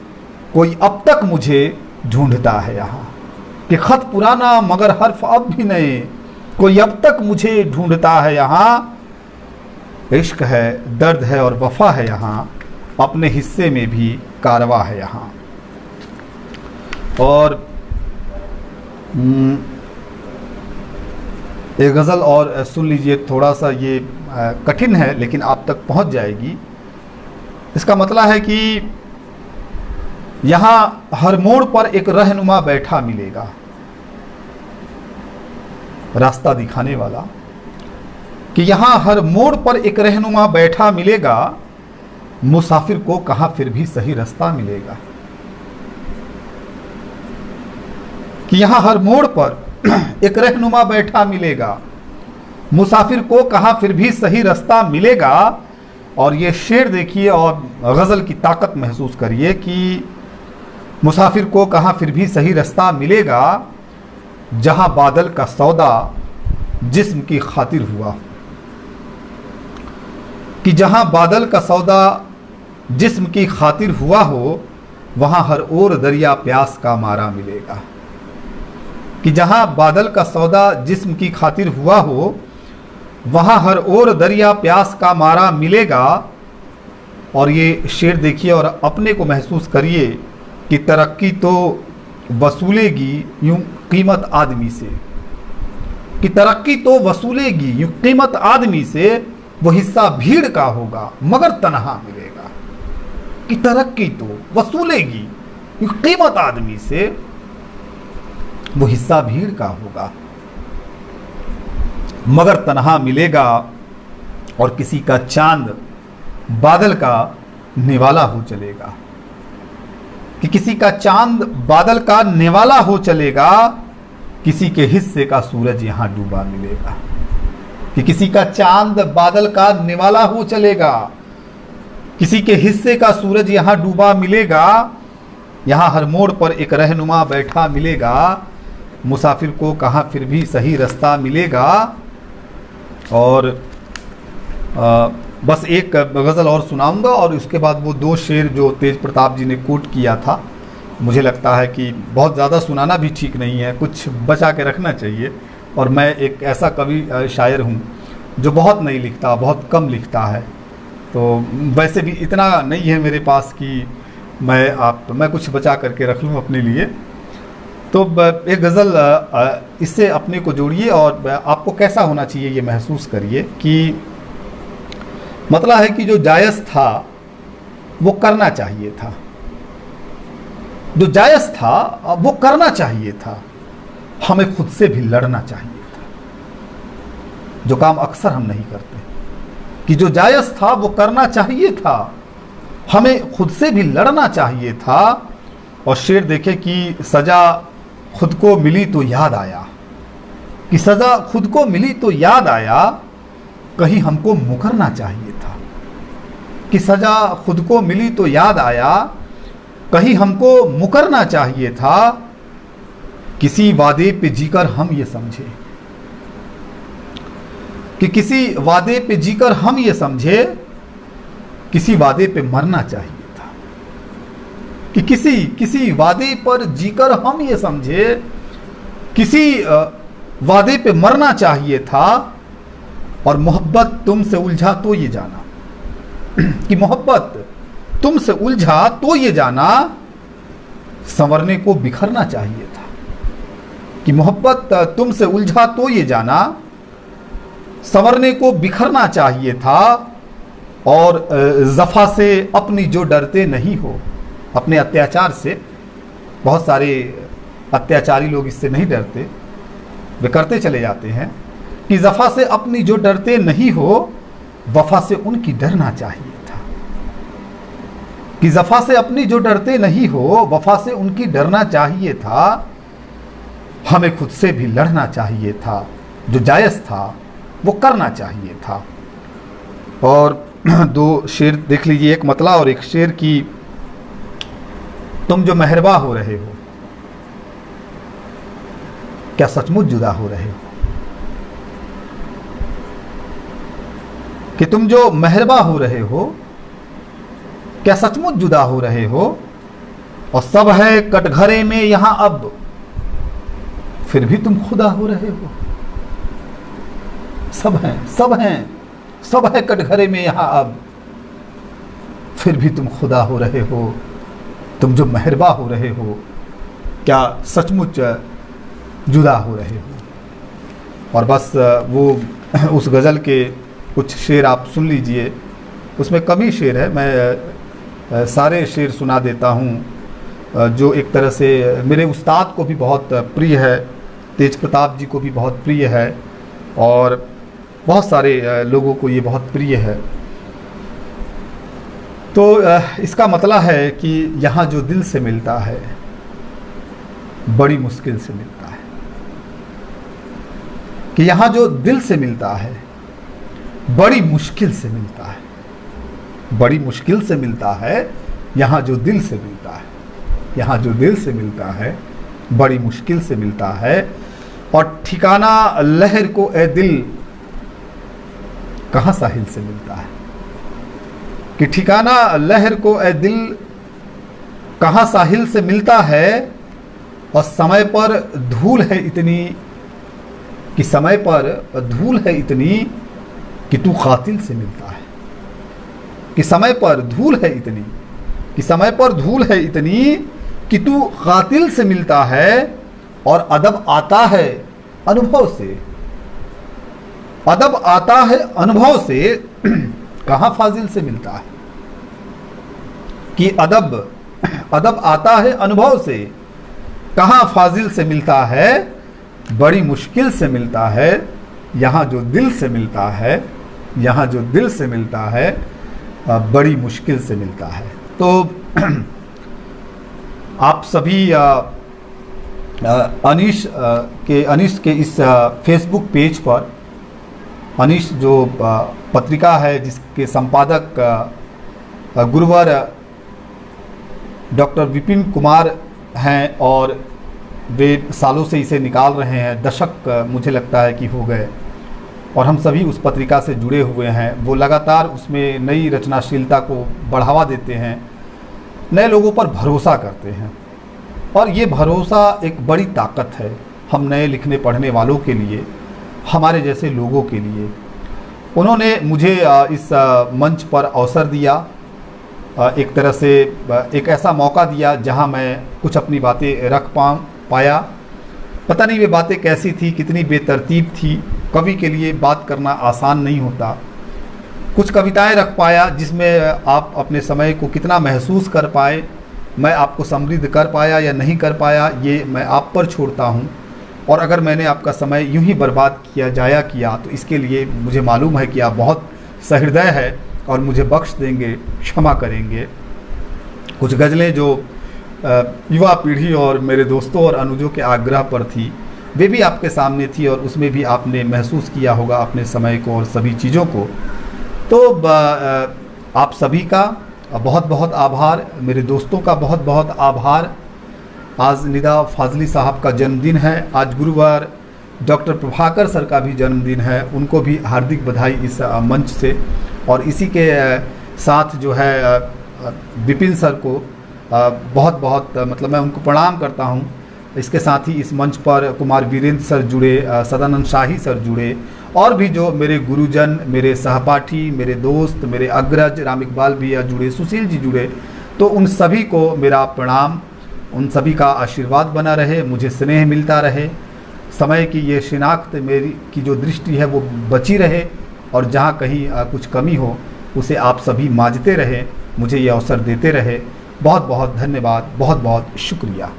कोई अब तक मुझे ढूंढता है यहाँ। कि ख़त पुराना मगर हर्फ अब भी नए, कोई अब तक मुझे ढूंढता है यहाँ। इश्क है, दर्द है और वफा है यहाँ, अपने हिस्से में भी कारवा है यहाँ। और एक गज़ल और सुन लीजिए, थोड़ा सा ये कठिन है लेकिन आप तक पहुंच जाएगी। इसका मतलब है कि यहाँ हर मोड़ पर एक रहनुमा बैठा मिलेगा, रास्ता दिखाने वाला। कि यहाँ हर मोड़ पर एक रहनुमा बैठा मिलेगा, मुसाफिर को कहाँ फिर भी सही रास्ता मिलेगा। कि यहाँ हर मोड़ पर एक रहनुमा बैठा मिलेगा, मुसाफिर को कहाँ फिर भी सही रास्ता मिलेगा। और ये शेर देखिए और गज़ल की ताकत महसूस करिए कि मुसाफिर को कहाँ फिर भी सही रास्ता मिलेगा, जहाँ बादल का सौदा जिस्म की खातिर हुआ। कि जहाँ बादल का सौदा जिस्म की खातिर हुआ हो, वहाँ हर ओर दरिया प्यास का मारा मिलेगा। कि जहाँ बादल का सौदा जिस्म की खातिर हुआ हो, वहाँ हर ओर दरिया प्यास का मारा मिलेगा। और ये शेर देखिए और अपने को महसूस करिए कि तरक्की तो वसूलेगी यूं कीमत आदमी से। कि तरक्की तो वसूलेगी यूं कीमत आदमी से, वो हिस्सा भीड़ का होगा मगर तनहा मिलेगा। कि तरक्की तो वसूलेगी यूं कीमत आदमी से, वो हिस्सा भीड़ का होगा मगर तनहा मिलेगा। और किसी का चांद बादल का निवाला हो चलेगा। कि किसी का चांद बादल का निवाला हो चलेगा, किसी के हिस्से का सूरज यहाँ डूबा मिलेगा। कि किसी का चांद बादल का निवाला हो चलेगा, किसी के हिस्से का सूरज यहाँ डूबा मिलेगा। यहाँ हर मोड़ पर एक रहनुमा बैठा मिलेगा, मुसाफिर को कहाँ फिर भी सही रास्ता मिलेगा। और बस एक गज़ल और सुनाऊंगा और उसके बाद वो दो शेर जो तेज प्रताप जी ने कोट किया था, मुझे लगता है कि बहुत ज़्यादा सुनाना भी ठीक नहीं है, कुछ बचा के रखना चाहिए। और मैं एक ऐसा कवि शायर हूँ जो बहुत नहीं लिखता, बहुत कम लिखता है, तो वैसे भी इतना नहीं है मेरे पास कि मैं कुछ बचा करके रख लूँ अपने लिए। तो एक गज़ल इससे अपने को जोड़िए और आपको कैसा होना चाहिए ये महसूस करिए। कि मतलब है कि जो जायज़ था वो करना चाहिए था, जो जायज़ था वो करना चाहिए था, हमें खुद से भी लड़ना चाहिए था, जो काम अक्सर हम नहीं करते। कि जो जायज़ था वो करना चाहिए था, हमें खुद से भी लड़ना चाहिए था। और शेर देखे कि सज़ा खुद को मिली तो याद आया, कि सज़ा खुद को मिली तो याद आया कहीं हमको मुकरना चाहिए था। कि सज़ा खुद को मिली तो याद आया कहीं हमको मुकरना चाहिए था। किसी वादे पे जीकर हम ये समझे कि किसी वादे पे जीकर हम ये समझे किसी वादे पे मरना चाहिए था। कि किसी वादे पर जीकर हम ये समझे किसी वादे पे मरना चाहिए था। और मोहब्बत तुमसे उलझा तो ये जाना कि मोहब्बत तुमसे उलझा तो ये जाना संवरने को बिखरना चाहिए था। कि मोहब्बत तुमसे उलझा तो ये जाना संवरने को बिखरना चाहिए था। और जफ़ा से अपनी जो डरते नहीं हो, अपने अत्याचार से, बहुत सारे अत्याचारी लोग इससे नहीं डरते, वे करते चले जाते हैं। कि जफ़ा से अपनी जो डरते नहीं हो वफ़ा से उनकी डरना चाहिए था। कि जफ़ा से अपनी जो डरते नहीं हो वफ़ा से उनकी डरना चाहिए था। हमें खुद से भी लड़ना चाहिए था, जो जायज़ था वो करना चाहिए था। और दो शेर देख लीजिए, एक मतला और एक शेर की। तुम जो मेहरबा हो रहे हो क्या सचमुच जुदा हो रहे हो? कि तुम जो मेहरबा हो रहे हो क्या सचमुच जुदा हो रहे हो? और सब है कटघरे में यहां अब फिर भी तुम खुदा हो रहे हो। सब है कटघरे में यहां अब फिर भी तुम खुदा हो रहे हो। तुम जो मेहरबा हो रहे हो क्या सचमुच जुदा हो रहे हो। और बस वो उस गज़ल के कुछ शेर आप सुन लीजिए। उसमें कम ही शेर है, मैं सारे शेर सुना देता हूँ जो एक तरह से मेरे उस्ताद को भी बहुत प्रिय है, तेज प्रताप जी को भी बहुत प्रिय है और बहुत सारे लोगों को ये बहुत प्रिय है। तो इसका मतलब है कि यहाँ जो दिल से मिलता है बड़ी मुश्किल से मिलता है। कि यहाँ जो दिल से मिलता है बड़ी मुश्किल से मिलता है, बड़ी मुश्किल से मिलता है। यहाँ जो दिल से मिलता है, यहाँ जो दिल से मिलता है बड़ी मुश्किल से मिलता है। और ठिकाना लहर को ए दिल कहाँ साहिल से मिलता है। कि ठिकाना लहर को ए दिल कहाँ साहिल से मिलता है। और समय पर धूल है इतनी, कि समय पर धूल है इतनी कि तू कातिल से मिलता है। कि समय पर धूल है इतनी, कि समय पर धूल है इतनी कि तू कातिल से मिलता है। और अदब आता है अनुभव से, अदब आता है अनुभव से कहाँ फाजिल से मिलता है। कि अदब आता है अनुभव से कहाँ फाजिल से मिलता है। बड़ी मुश्किल से मिलता है यहाँ जो दिल से मिलता है, यहाँ जो दिल से मिलता है बड़ी मुश्किल से मिलता है। तो आप सभी अनीश के इस फेसबुक पेज पर, अनीश जो पत्रिका है जिसके संपादक गुरुवर डॉक्टर विपिन कुमार हैं और वे सालों से इसे निकाल रहे हैं, दशक मुझे लगता है कि हो गए, और हम सभी उस पत्रिका से जुड़े हुए हैं। वो लगातार उसमें नई रचनाशीलता को बढ़ावा देते हैं, नए लोगों पर भरोसा करते हैं। और ये भरोसा एक बड़ी ताकत है हम नए लिखने पढ़ने वालों के लिए, हमारे जैसे लोगों के लिए। उन्होंने मुझे इस मंच पर अवसर दिया, एक तरह से एक ऐसा मौका दिया जहां मैं कुछ अपनी बातें रख पाया। पता नहीं वे बातें कैसी थी, कितनी बेतरतीब थी। कवि के लिए बात करना आसान नहीं होता। कुछ कविताएं रख पाया जिसमें आप अपने समय को कितना महसूस कर पाए, मैं आपको समृद्ध कर पाया या नहीं कर पाया, ये मैं आप पर छोड़ता हूँ। और अगर मैंने आपका समय यूं ही बर्बाद किया, जाया किया, तो इसके लिए मुझे मालूम है कि आप बहुत सहृदय है और मुझे बख्श देंगे, क्षमा करेंगे। कुछ गज़लें जो युवा पीढ़ी और मेरे दोस्तों और अनुजों के आग्रह पर थी, वे भी आपके सामने थी और उसमें भी आपने महसूस किया होगा अपने समय को और सभी चीज़ों को। तो आप सभी का बहुत बहुत आभार, मेरे दोस्तों का बहुत बहुत आभार। आज निदा फाजली साहब का जन्मदिन है, आज गुरुवार डॉक्टर प्रभाकर सर का भी जन्मदिन है, उनको भी हार्दिक बधाई इस मंच से। और इसी के साथ जो है विपिन सर को बहुत बहुत मतलब मैं उनको प्रणाम करता हूँ। इसके साथ ही इस मंच पर कुमार वीरेंद्र सर जुड़े, सदानंद शाही सर जुड़े, और भी जो मेरे गुरुजन, मेरे सहपाठी, मेरे दोस्त, मेरे अग्रज राम इकबाल भैया जुड़े, सुशील जी जुड़े, तो उन सभी को मेरा प्रणाम। उन सभी का आशीर्वाद बना रहे, मुझे स्नेह मिलता रहे, समय की ये शिनाख्त मेरी की जो दृष्टि है वो बची रहे, और जहाँ कहीं कुछ कमी हो उसे आप सभी मांझते रहे, मुझे ये अवसर देते रहे। बहुत बहुत धन्यवाद, बहुत बहुत शुक्रिया।